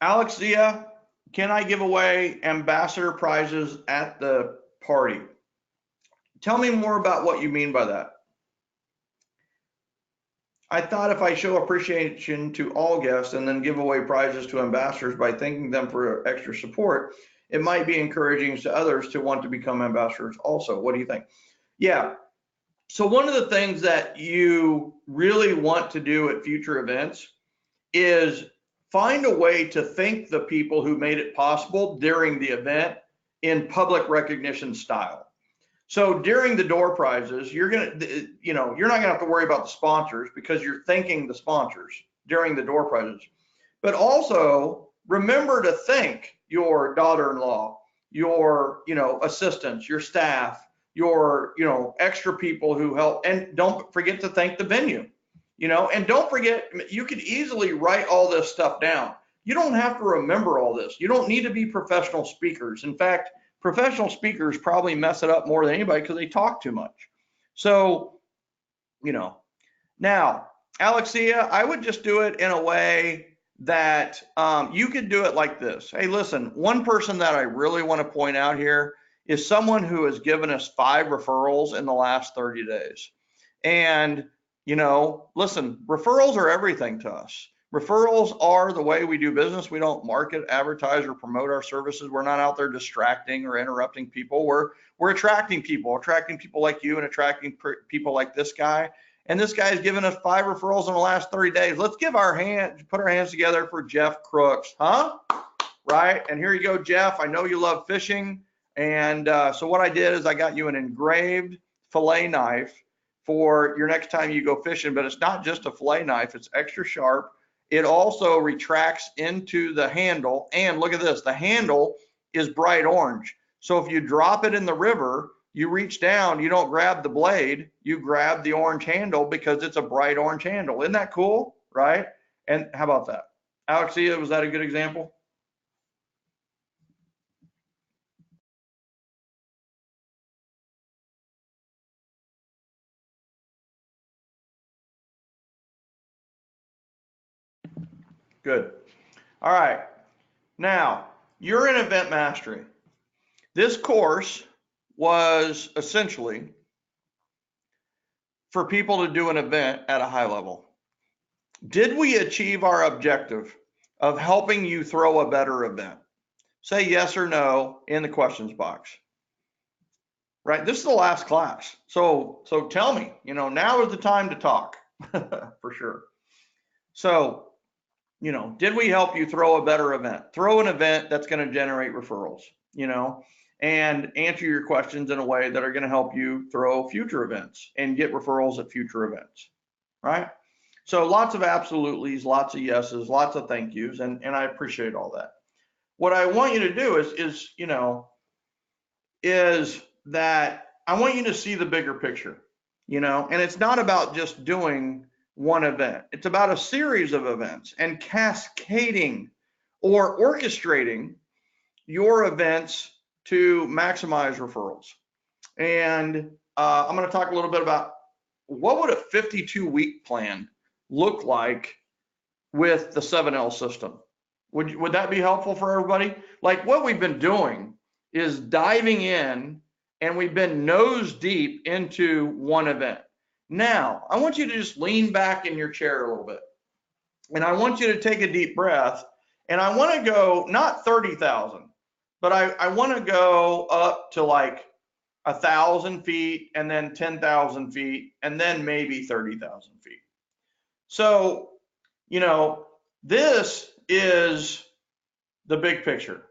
Speaker 1: Alexia, can I give away ambassador prizes at the party? Tell me more about what you mean by that. I thought if I show appreciation to all guests and then give away prizes to ambassadors by thanking them for extra support, it might be encouraging to others to want to become ambassadors also. What do you think? Yeah. So one of the things that you really want to do at future events is find a way to thank the people who made it possible during the event in public recognition style. So during the door prizes, you're not gonna have to worry about the sponsors because you're thanking the sponsors during the door prizes. But also remember to thank your daughter-in-law, your assistants, your staff, your extra people who help, and don't forget to thank the venue. And don't forget, you could easily write all this stuff down. You don't have to remember all this. You don't need to be professional speakers. In fact, professional speakers probably mess it up more than anybody because they talk too much. So, now, Alexia, I would just do it in a way that you could do it like this. Hey, listen, one person that I really want to point out here is someone who has given us 5 referrals in the last 30 days. And, you know, listen, referrals are everything to us. Referrals are the way we do business. We don't market, advertise, or promote our services. We're not out there distracting or interrupting people. We're attracting people like you and attracting people like this guy. And this guy has given us 5 referrals in the last 30 days. Let's put our hands together for Jeff Crooks, huh? Right? And here you go, Jeff. I know you love fishing. And so what I did is I got you an engraved fillet knife for your next time you go fishing, but it's not just a fillet knife, it's extra sharp. It also retracts into the handle, and look at this, the handle is bright orange. So if you drop it in the river, you reach down, you don't grab the blade, you grab the orange handle because it's a bright orange handle. Isn't that cool, right? And how about that? Alexia, was that a good example? Good. All right. Now, you're in event mastery. This course was essentially for people to do an event at a high level. Did we achieve our objective of helping you throw a better event? Say yes or no in the questions box. Right? This is the last class. So tell me, you know, now is the time to talk for sure. So, you know, did we help you throw a better event? Throw an event that's going to generate referrals, you know, and answer your questions in a way that are going to help you throw future events and get referrals at future events, right? So lots of absolutely's, lots of yeses, lots of thank yous, and I appreciate all that. What I want you to do is that I want you to see the bigger picture, you know, and it's not about just doing one event. It's about a series of events and cascading or orchestrating your events to maximize referrals. And I'm going to talk a little bit about what would a 52-week plan look like with the 7L system. Would that be helpful for everybody? Like what we've been doing is diving in, and we've been nose deep into one event. Now, I want you to just lean back in your chair a little bit, and I want you to take a deep breath, and I want to go not 30,000, but I want to go up to like 1,000 feet, and then 10,000 feet, and then maybe 30,000 feet. So, you know, this is the big picture,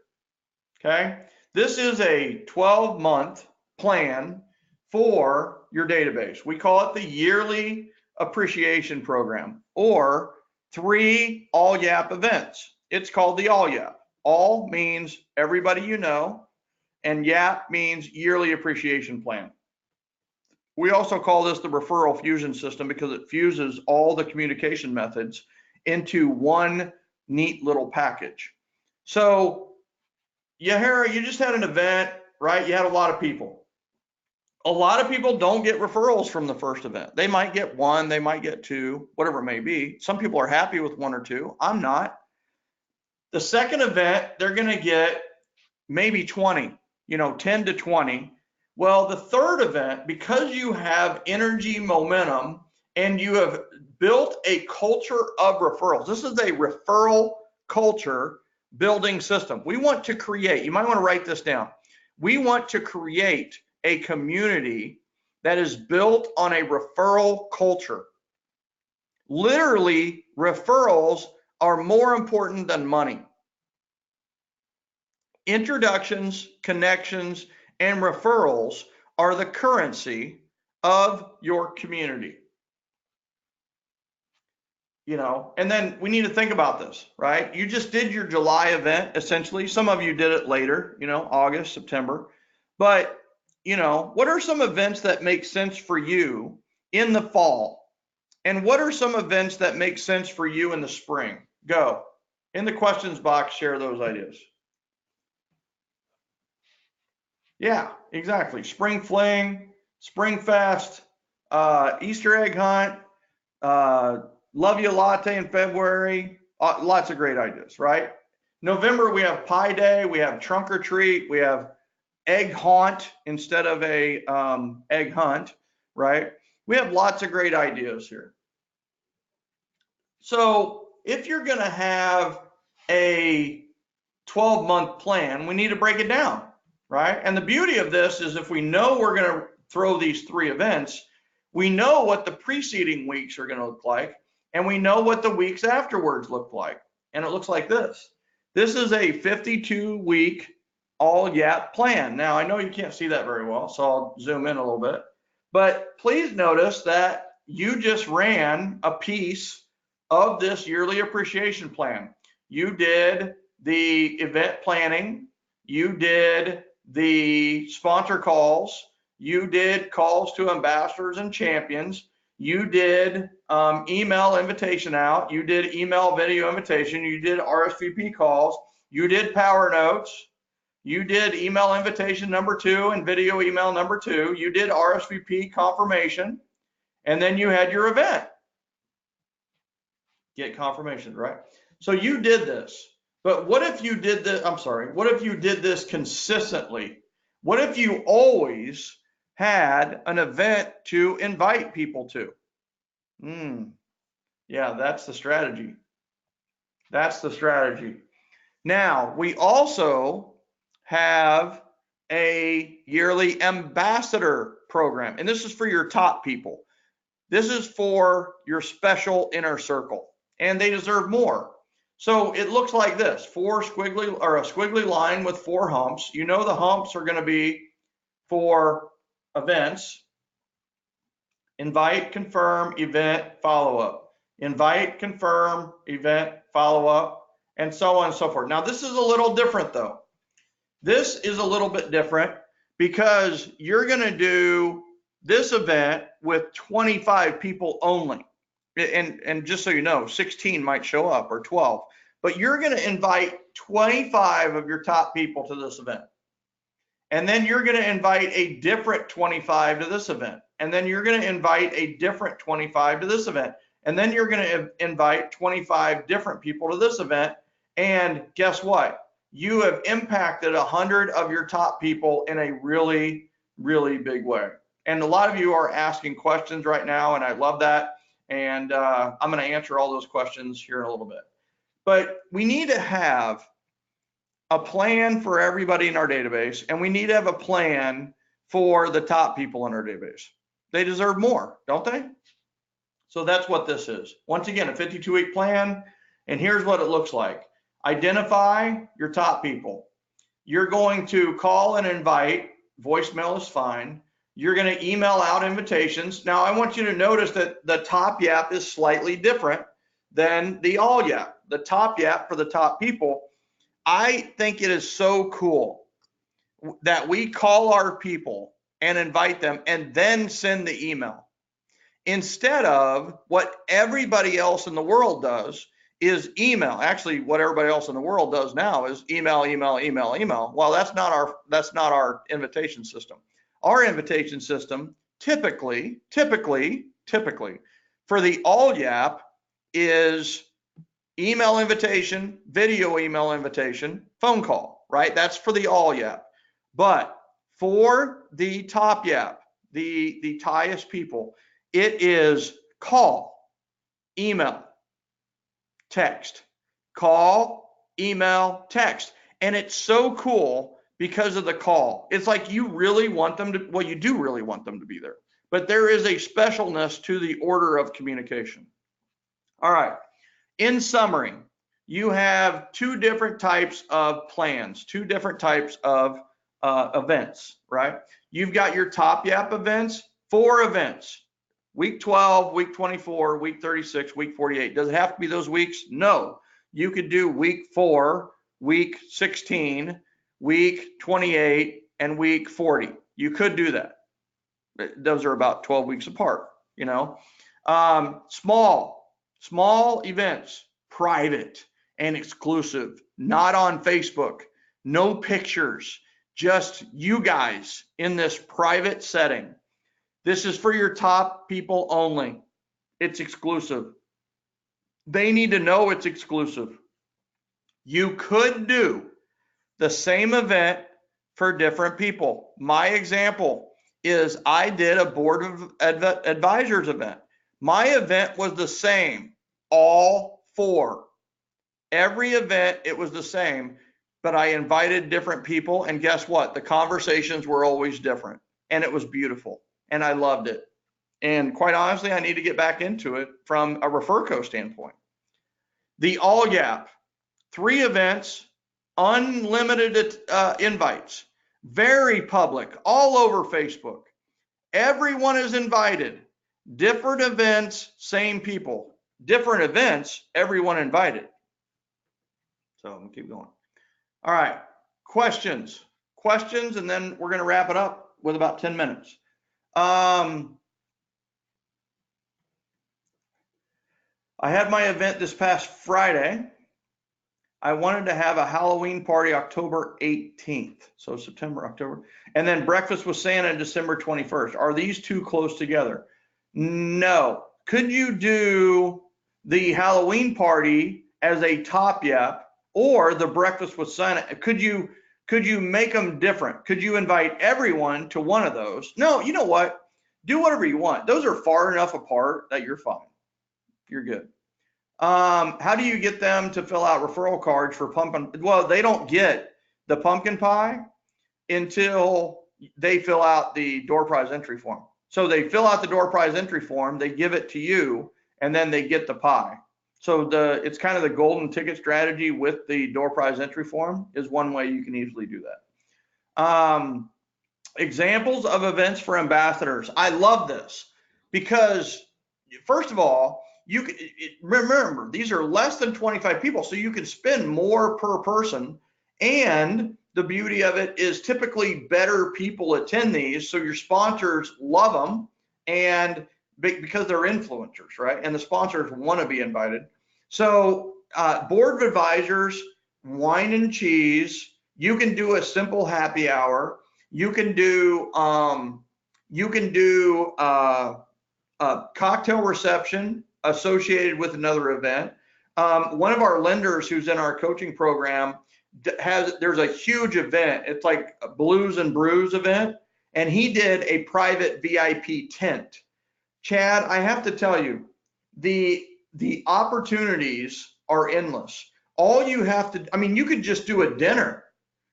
Speaker 1: okay? This is a 12-month plan for your database. We call it the Yearly Appreciation Program, or 3 All Yap events. It's called the All Yap. All means everybody you know, and Yap means Yearly Appreciation Plan. We also call this the Referral Fusion System because it fuses all the communication methods into one neat little package. So, Yahara, you just had an event, right? You had a lot of people. A lot of people don't get referrals from the first event. They might get 1, they might get 2, whatever it may be. Some people are happy with 1 or 2. I'm not. The second event, they're going to get maybe 20, you know, 10 to 20. Well, the third event, because you have energy, momentum, and you have built a culture of referrals. This is a referral culture building system. We want to create, you might want to write this down. We want to create a community that is built on a referral culture. Literally, referrals are more important than money. Introductions, connections, and referrals are the currency of your community. You know, and then we need to think about this, right? You just did your July event, essentially. Some of you did it later, you know, August, September. But, you know, what are some events that make sense for you in the fall? And what are some events that make sense for you in the spring? Go. In the questions box, share those ideas. Yeah, exactly. Spring Fling, Spring Fest, Easter egg hunt, Love You Latte in February, lots of great ideas, right? November, we have Pie Day, we have Trunk or Treat, we have egg haunt instead of a egg hunt, right? We have lots of great ideas here. So if you're going to have a 12-month plan, we need to break it down, right? And the beauty of this is if we know we're going to throw these 3 events, we know what the preceding weeks are going to look like, and we know what the weeks afterwards look like. And it looks like this. This is a 52-week all YAP plan. Now, I know you can't see that very well, so I'll zoom in a little bit. But please notice that you just ran a piece of this yearly appreciation plan. You did the event planning, you did the sponsor calls, you did calls to ambassadors and champions, you did email invitation out, you did email video invitation, you did RSVP calls, you did power notes, you did email invitation number 2 and video email number 2, you did RSVP confirmation, and then you had your event. Get confirmation, right? So you did this. But what if you did this, what if you did this consistently? What if you always had an event to invite people to? Yeah, that's the strategy. That's the strategy. Now, we also have a yearly ambassador program, and this is for your top people. This is for your special inner circle, and they deserve more. So it looks like this, 4 squiggly, or a squiggly line with 4 humps. You know the humps are going to be for events. Invite, confirm, event, follow up. Invite, confirm, event, follow up, and so on and so forth. Now this is a little different though. This is a little bit different because you're going to do this event with 25 people only. And just so you know, 16 might show up or 12, but you're going to invite 25 of your top people to this event. And then you're going to invite a different 25 to this event. And then you're going to invite a different 25 to this event. And then you're going to invite 25 different people to this event. And guess what? You have impacted 100 of your top people in a really, really big way. And a lot of you are asking questions right now, and I love that. And I'm going to answer all those questions here in a little bit. But we need to have a plan for everybody in our database, and we need to have a plan for the top people in our database. They deserve more, don't they? So that's what this is. Once again, a 52-week plan, and here's what it looks like. Identify your top people. You're going to call and invite. Voicemail is fine. You're going to email out invitations. Now, I want you to notice that the top YAP is slightly different than the all YAP. The top YAP for the top people, I think it is so cool that we call our people and invite them and then send the email. Instead of what everybody else in the world does is email. Actually, what everybody else in the world does now is email, email, email, email. Well, that's not our invitation system. Our invitation system typically for the all YAP is email invitation, video email invitation, phone call, right? That's for the all YAP. But for the top YAP, the highest people, it is call, email, text, call, email, text. And it's so cool because of the call. It's like you really want them to, well, you do really want them to be there, but there is a specialness to the order of communication. All right. In summary, you have 2 different types of plans, 2 different types of events, right? You've got your top YAP events, 4 events, week 12, week 24, week 36, week 48. Does it have to be those weeks? No. You could do week 4, week 16, week 28, and week 40. You could do that. Those are about 12 weeks apart, you know. Small events, private and exclusive, not on Facebook, no pictures, just you guys in this private setting. This is for your top people only. It's exclusive. They need to know it's exclusive. You could do the same event for different people. My example is I did a board of advisors event. My event was the same, all four. Every event, it was the same, but I invited different people, and guess what? The conversations were always different, and it was beautiful, and I loved it. And quite honestly, I need to get back into it from a Referco standpoint. The All Gap, 3 events, unlimited invites, very public, all over Facebook. Everyone is invited. Different events, same people. Different events, everyone invited. So I'm gonna keep going. All right, questions, and then we're gonna wrap it up with about 10 minutes. I had my event this past Friday. I wanted to have a Halloween party October 18th. So September, October. And then breakfast with Santa December 21st. Are these too close together? No. Could you do the Halloween party as a top yep or the breakfast with Santa? Could you make them different? Could you invite everyone to one of those? No, you know what? Do whatever you want. Those are far enough apart that you're fine. You're good. How do you get them to fill out referral cards for pumpkin? Well, they don't get the pumpkin pie until they fill out the door prize entry form. So they fill out the door prize entry form, they give it to you, and then they get the pie. So it's kind of the golden ticket strategy with the door prize entry form is one way you can easily do that. Examples of events for ambassadors. I love this because first of all, you can remember these are less than 25 people, so you can spend more per person. And the beauty of it is typically better people attend these, so your sponsors love them, and because they're influencers, right? And the sponsors want to be invited. So board of advisors, wine and cheese. You can do a simple happy hour. You can do a cocktail reception associated with another event. One of our lenders who's in our coaching program there's a huge event. It's like a Blues and Brews event, and he did a private VIP tent. Chad, I have to tell you, the opportunities are endless. All you have to, I mean, you could just do a dinner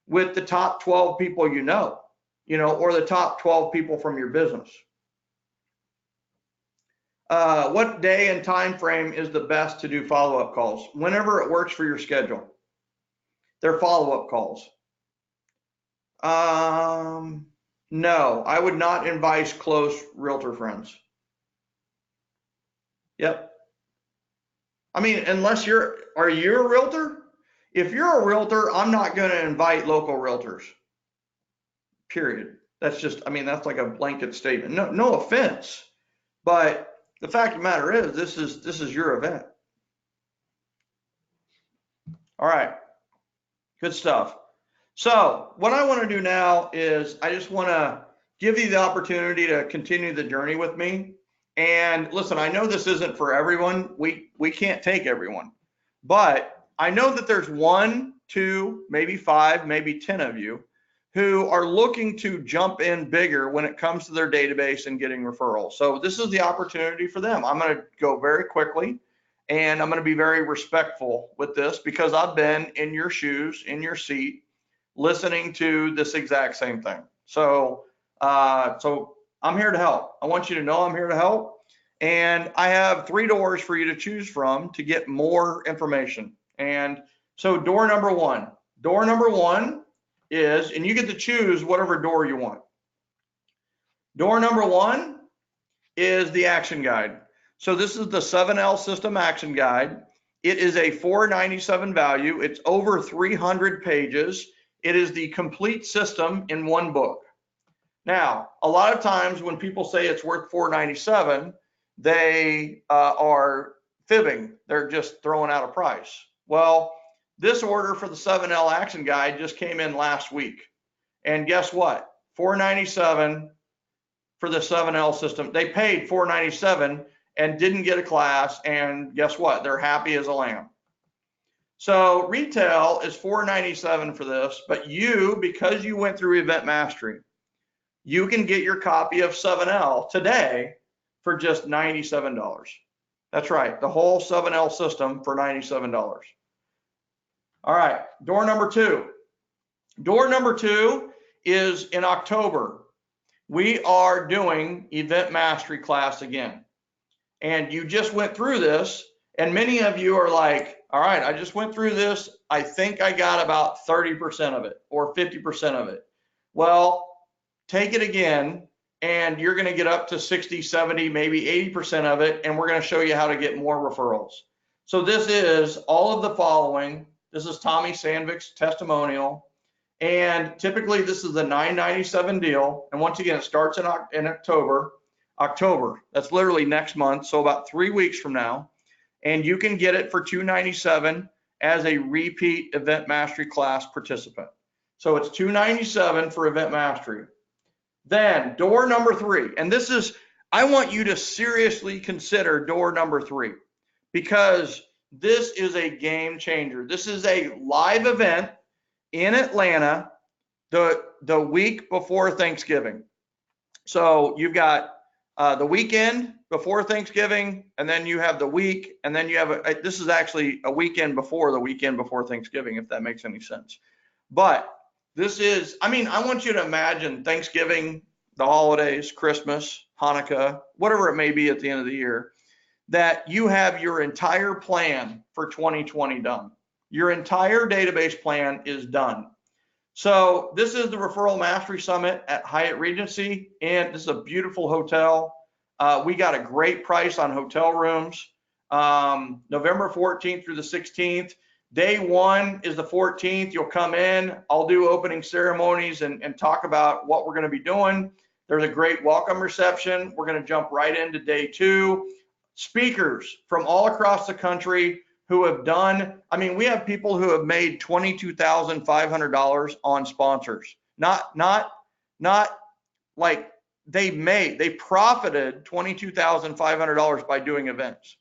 Speaker 1: with the top 12 people you know, or the top 12 people from your business. What day and time frame is the best to do follow-up calls? Whenever it works for your schedule. They're follow-up calls. No, I would not invite close realtor friends. Yep. I mean, unless are you a realtor? If you're a realtor, I'm not going to invite local realtors. Period. That's just, I mean, that's like a blanket statement. No offense, but the fact of the matter is, this is your event. All right, good stuff. So what I want to do now is I just want to give you the opportunity to continue the journey with me. And listen, I know this isn't for everyone. We can't take everyone, but I know that there's 1, 2, maybe 5, maybe 10 of you who are looking to jump in bigger when it comes to their database and getting referrals. So this is the opportunity for them. I'm going to go very quickly, and I'm going to be very respectful with this because I've been in your shoes, in your seat, listening to this exact same thing. So I'm here to help. I want you to know I'm here to help. And I have 3 doors for you to choose from to get more information. And so door number one is, and you get to choose whatever door you want. Door number 1 is the action guide. So this is the 7L system action guide. It is a $497 value. It's over 300 pages. It is the complete system in one book. Now, a lot of times when people say it's worth $497, they are fibbing. They're just throwing out a price. Well, this order for the 7L action guide just came in last week. And guess what? $497 for the 7L system. They paid $497 and didn't get a class. And guess what? They're happy as a lamb. So retail is $497 for this, but you, because you went through Event Mastery, you can get your copy of 7L today for just $97. That's right, the whole 7L system for $97. All right, door number two. Door number two is in October. We are doing Event Mastery class again. And you just went through this, and many of you are like, all right, I just went through this. I think I got about 30% of it or 50% of it. Well, take it again, and you're going to get up to 60, 70, maybe 80% of it, and we're going to show you how to get more referrals. So this is all of the following. This is Tommy Sandvik's testimonial, and typically this is a $997 deal. And once again, it starts in October. That's literally next month, so about 3 weeks from now. And you can get it for $297 as a repeat Event Mastery class participant. So it's $297 for Event Mastery. Then door number three, and this is, I want you to seriously consider door number three, because this is a game changer. This is a live event in Atlanta the week before Thanksgiving. So you've got the weekend before Thanksgiving, and then you have the week, and then you have this is actually a weekend before Thanksgiving, if that makes any sense. But this is, I mean, I want you to imagine Thanksgiving, the holidays, Christmas, Hanukkah, whatever it may be at the end of the year, that you have your entire plan for 2020 done. Your entire database plan is done. So this is the Referral Mastery Summit at Hyatt Regency, and this is a beautiful hotel. We got a great price on hotel rooms, November 14th through the 16th. Day one is the 14th. You'll come in. I'll do opening ceremonies and talk about what we're going to be doing. There's a great welcome reception. We're going to jump right into day two. Speakers from all across the country who have done, I mean, we have people who have made $22,500 on sponsors. Not like they profited $22,500 by doing events.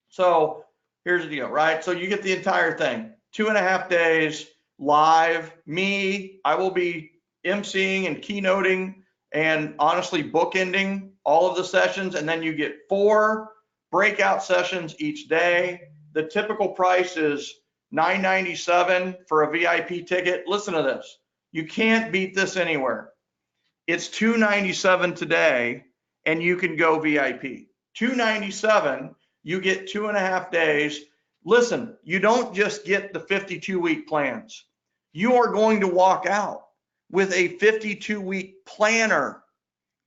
Speaker 1: So here's the deal, right? So you get the entire thing, 2.5 days live. I will be emceeing and keynoting and honestly bookending all of the sessions. And then you get 4 breakout sessions each day. The typical price is $997 for a VIP ticket. Listen to this. You can't beat this anywhere. It's $297 today, and you can go VIP. $297, you get 2.5 days. Listen, you don't just get the 52-week plans. You are going to walk out with a 52-week planner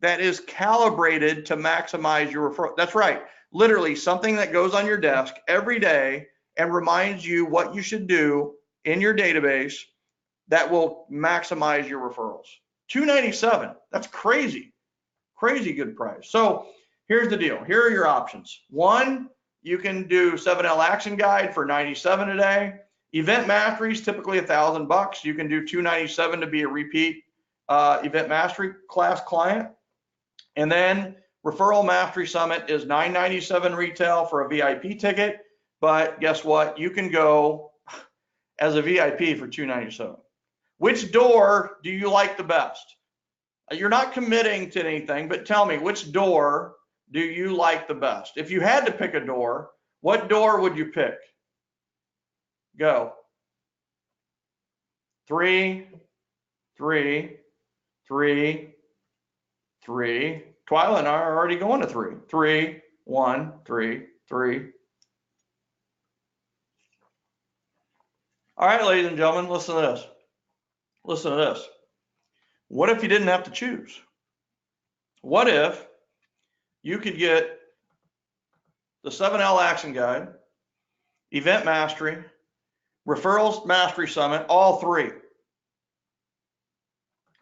Speaker 1: that is calibrated to maximize your referral. That's right. Literally something that goes on your desk every day and reminds you what you should do in your database that will maximize your referrals. $297, that's crazy good price. So here's the deal. Here are your options. One, you can do 7L Action Guide for $97 a day. Event Mastery is typically $1,000. You can do $297 to be a repeat Event Mastery class client. And then Referral Mastery Summit is $997 retail for a VIP ticket. But guess what? You can go as a VIP for $297. Which door do you like the best? You're not committing to anything, but tell me, which door do you like the best? If you had to pick a door, what door would you pick? Go. 3, 3, 3, 3. Twyla and I are already going to 3. 3, 1, 3, 3. All right, ladies and gentlemen, listen to this. Listen to this. What if you didn't have to choose? What if you could get the 7L Action Guide, Event Mastery, Referrals Mastery Summit, all 3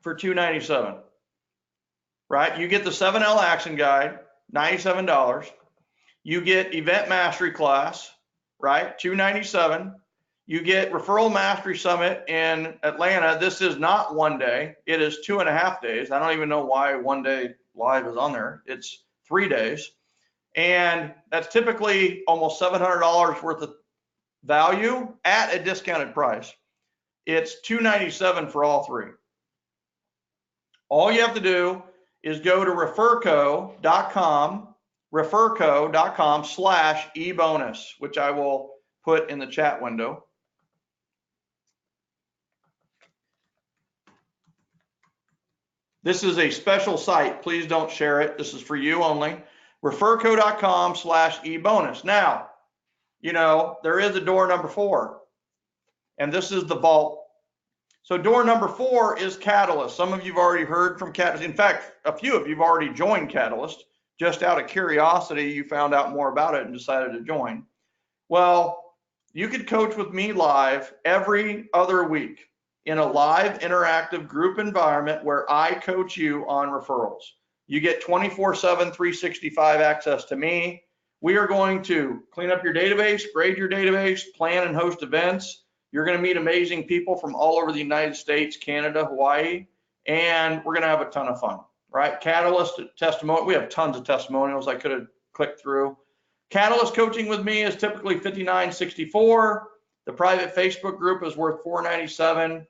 Speaker 1: for $297, right? You get the 7L Action Guide, $97. You get Event Mastery class, right? $297. You get Referral Mastery Summit in Atlanta. This is not 1 day. It is 2.5 days. I don't even know why 1 day live is on there. It's 3 days. And that's typically almost $700 worth of value at a discounted price. It's $297 for all three. All you have to do is go to referco.com/ebonus, which I will put in the chat window. This is a special site. Please don't share it. This is for you only. referco.com/ebonus. Now, you know, there is a door number 4, and this is the vault. So door number 4 is Catalyst. Some of you've already heard from Catalyst. In fact, a few of you've already joined Catalyst. Just out of curiosity, you found out more about it and decided to join. Well, you could coach with me live every other week in a live interactive group environment where I coach you on referrals. You get 24/7, 365 access to me. We are going to clean up your database, grade your database, plan and host events. You're going to meet amazing people from all over the United States, Canada, Hawaii, and we're going to have a ton of fun, right? Catalyst testimonial. We have tons of testimonials I could have clicked through. Catalyst coaching with me is typically $59.64. The private Facebook group is worth $497.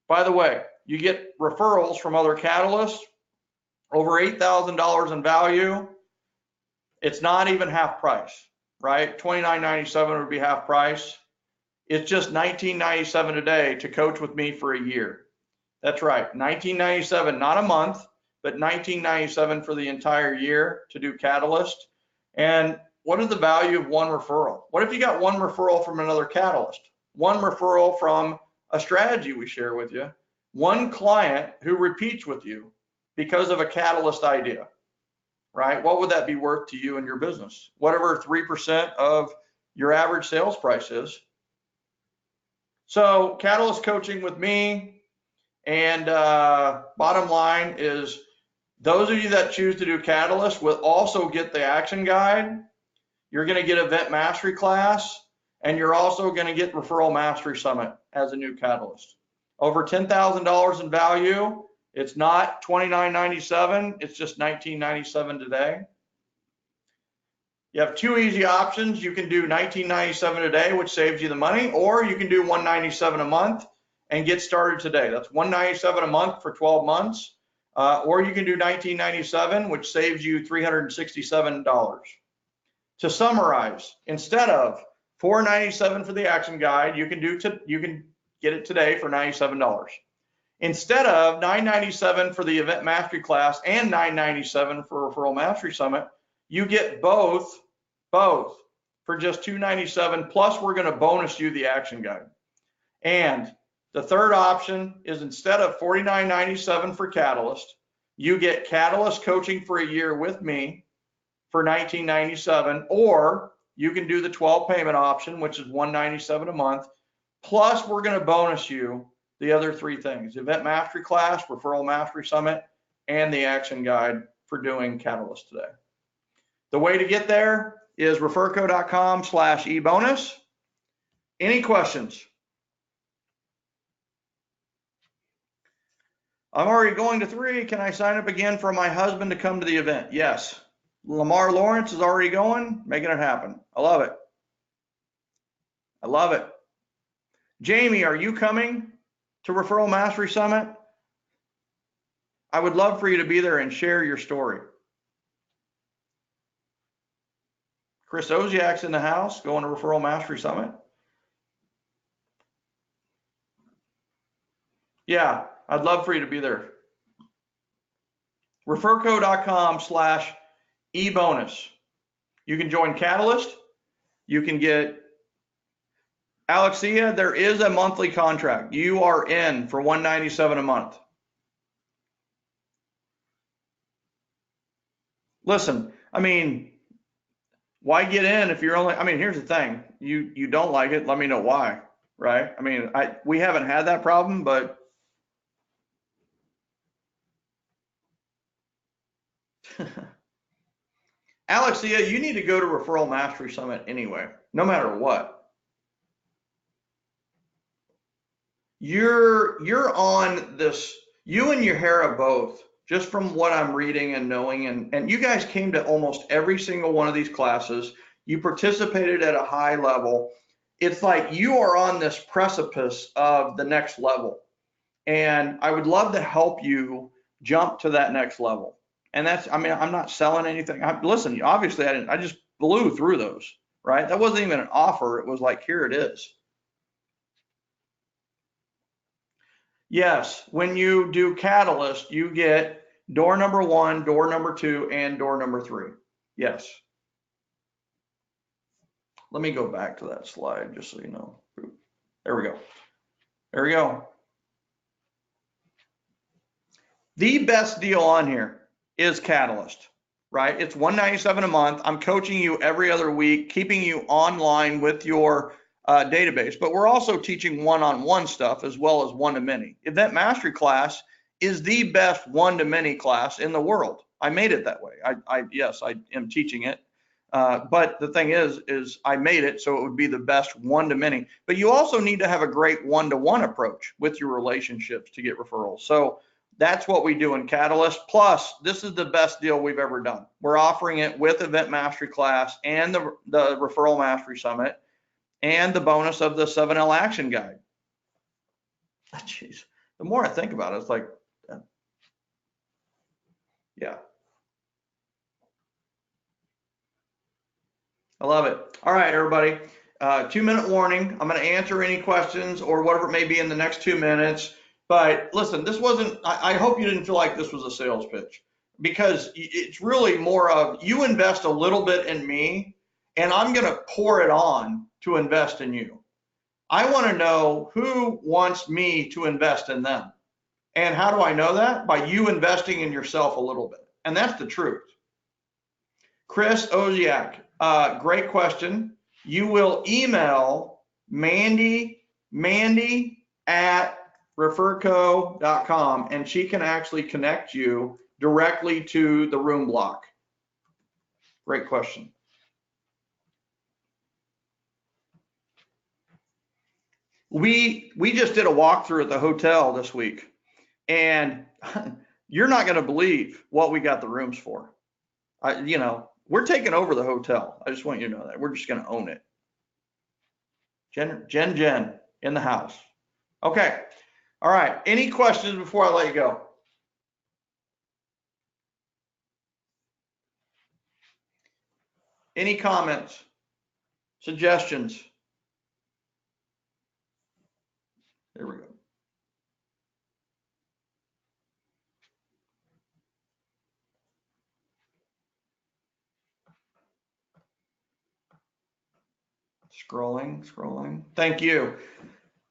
Speaker 1: By the way, you get referrals from other Catalysts, over $8,000 in value. It's not even half price, right? $29.97 would be half price. It's just $19.97 today to coach with me for a year. That's right, $19.97, not a month, but $19.97 for the entire year to do Catalyst. And what is the value of one referral? What if you got one referral from another Catalyst? One referral from a strategy we share with you, one client who repeats with you because of a Catalyst idea, right? What would that be worth to you and your business? Whatever 3% of your average sales price is. So Catalyst coaching with me, and bottom line is those of you that choose to do Catalyst will also get the action guide. You're going to get Event Mastery class, and you're also going to get Referral Mastery Summit as a new Catalyst. Over $10,000 in value. It's not $29.97, it's just $19.97 today. You have two easy options. You can do $19.97 today, which saves you the money, or you can do $197 a month and get started today. That's $197 a month for 12 months. Or you can do $19.97, which saves you $367. To summarize, instead of $497 for the action guide, you can get it today for $97. Instead of $997 for the Event Mastery class and $997 for Referral Mastery Summit, you get both for just $297, plus we're going to bonus you the action guide. And the third option is instead of $49.97 for Catalyst, you get Catalyst coaching for a year with me for $19.97, or you can do the 12 payment option, which is $197 a month, plus we're going to bonus you the other three things: Event Mastery class, Referral Mastery Summit, and the action guide for doing Catalyst today. The way to get there is referco.com/ebonus. Any questions? I'm already going to 3. Can I sign up again for my husband to come to the event? Yes. Lamar Lawrence is already going, making it happen. I love it. I love it. Jamie, are you coming to Referral Mastery Summit? I would love for you to be there and share your story. Chris Oziak's in the house, going to Referral Mastery Summit. Yeah, I'd love for you to be there. referco.com/ebonus. You can join Catalyst. You can get Alexia. There is a monthly contract. You are in for $197 a month. Listen, I mean, why get in if you're only, I mean, here's the thing. You don't like it, let me know why, right? I mean, we haven't had that problem, but Alexia, you need to go to Referral Mastery Summit anyway, no matter what. You're on this, you and Yahara both, just from what I'm reading and knowing, and you guys came to almost every single one of these classes. You participated at a high level. it's like you are on this precipice of the next level. And I would love to help you jump to that next level. And that's, I mean, I'm not selling anything. Listen, obviously I just blew through those, right? That wasn't even an offer. It was like, here it is. Yes, when you do Catalyst, you get door number 1, door number 2, and door number 3. Yes. Let me go back to that slide just so you know. There we go. There we go. The best deal on here is Catalyst, right? It's $197 a month. I'm coaching you every other week, keeping you online with your database, but we're also teaching one-on-one stuff as well as one-to-many. Event Mastery class is the best one-to-many class in the world. I made it that way. Yes, I am teaching it. But the thing is I made it so it would be the best one-to-many. But you also need to have a great one-to-one approach with your relationships to get referrals. So that's what we do in Catalyst. Plus, this is the best deal we've ever done. We're offering it with Event Mastery class and the Referral Mastery Summit and the bonus of the 7L Action Guide. Jeez, the more I think about it, it's like, yeah. I love it. All right, everybody. 2-minute warning. I'm going to answer any questions or whatever it may be in the next 2 minutes. But listen, this wasn't, I hope you didn't feel like this was a sales pitch, because it's really more of you invest a little bit in me and I'm going to pour it on to invest in you. I want to know who wants me to invest in them. And how do I know that? By you investing in yourself a little bit. And that's the truth. Chris Oziak, great question. You will email Mandy at referco.com, and she can actually connect you directly to the room block. Great question. We just did a walkthrough at the hotel this week, and you're not going to believe what we got the rooms for. You know, we're taking over the hotel. I just want you to know that. We're just going to own it. Jen in the house. Okay. All right. Any questions before I let you go? Any comments? Suggestions? There we go. Scrolling. Thank you.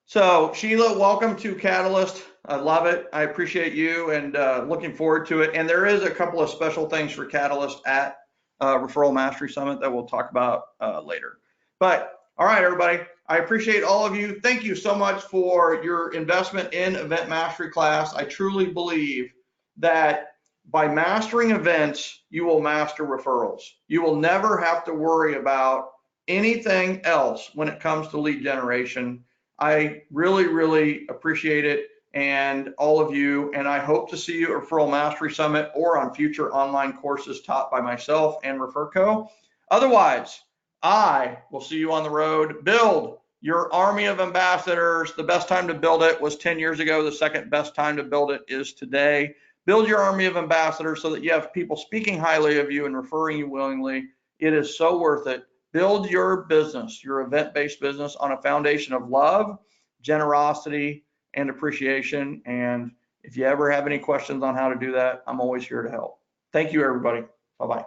Speaker 1: So Sheila, welcome to Catalyst. I love it. I appreciate you and looking forward to it. And there is a couple of special things for Catalyst at Referral Mastery Summit that we'll talk about later. But all right, everybody, I appreciate all of you. Thank you so much for your investment in Event Mastery class. I truly believe that by mastering events, you will master referrals. You will never have to worry about anything else when it comes to lead generation. I really appreciate it, and all of you, and I hope to see you at Referral Mastery Summit or on future online courses taught by myself and Referco. Otherwise, I will see you on the road. Build your army of ambassadors. The best time to build it was 10 years ago. The second best time to build it is today. Build your army of ambassadors so that you have people speaking highly of you and referring you willingly. It is so worth it. Build your business, your event-based business, on a foundation of love, generosity, and appreciation. And if you ever have any questions on how to do that, I'm always here to help. Thank you, everybody. Bye-bye.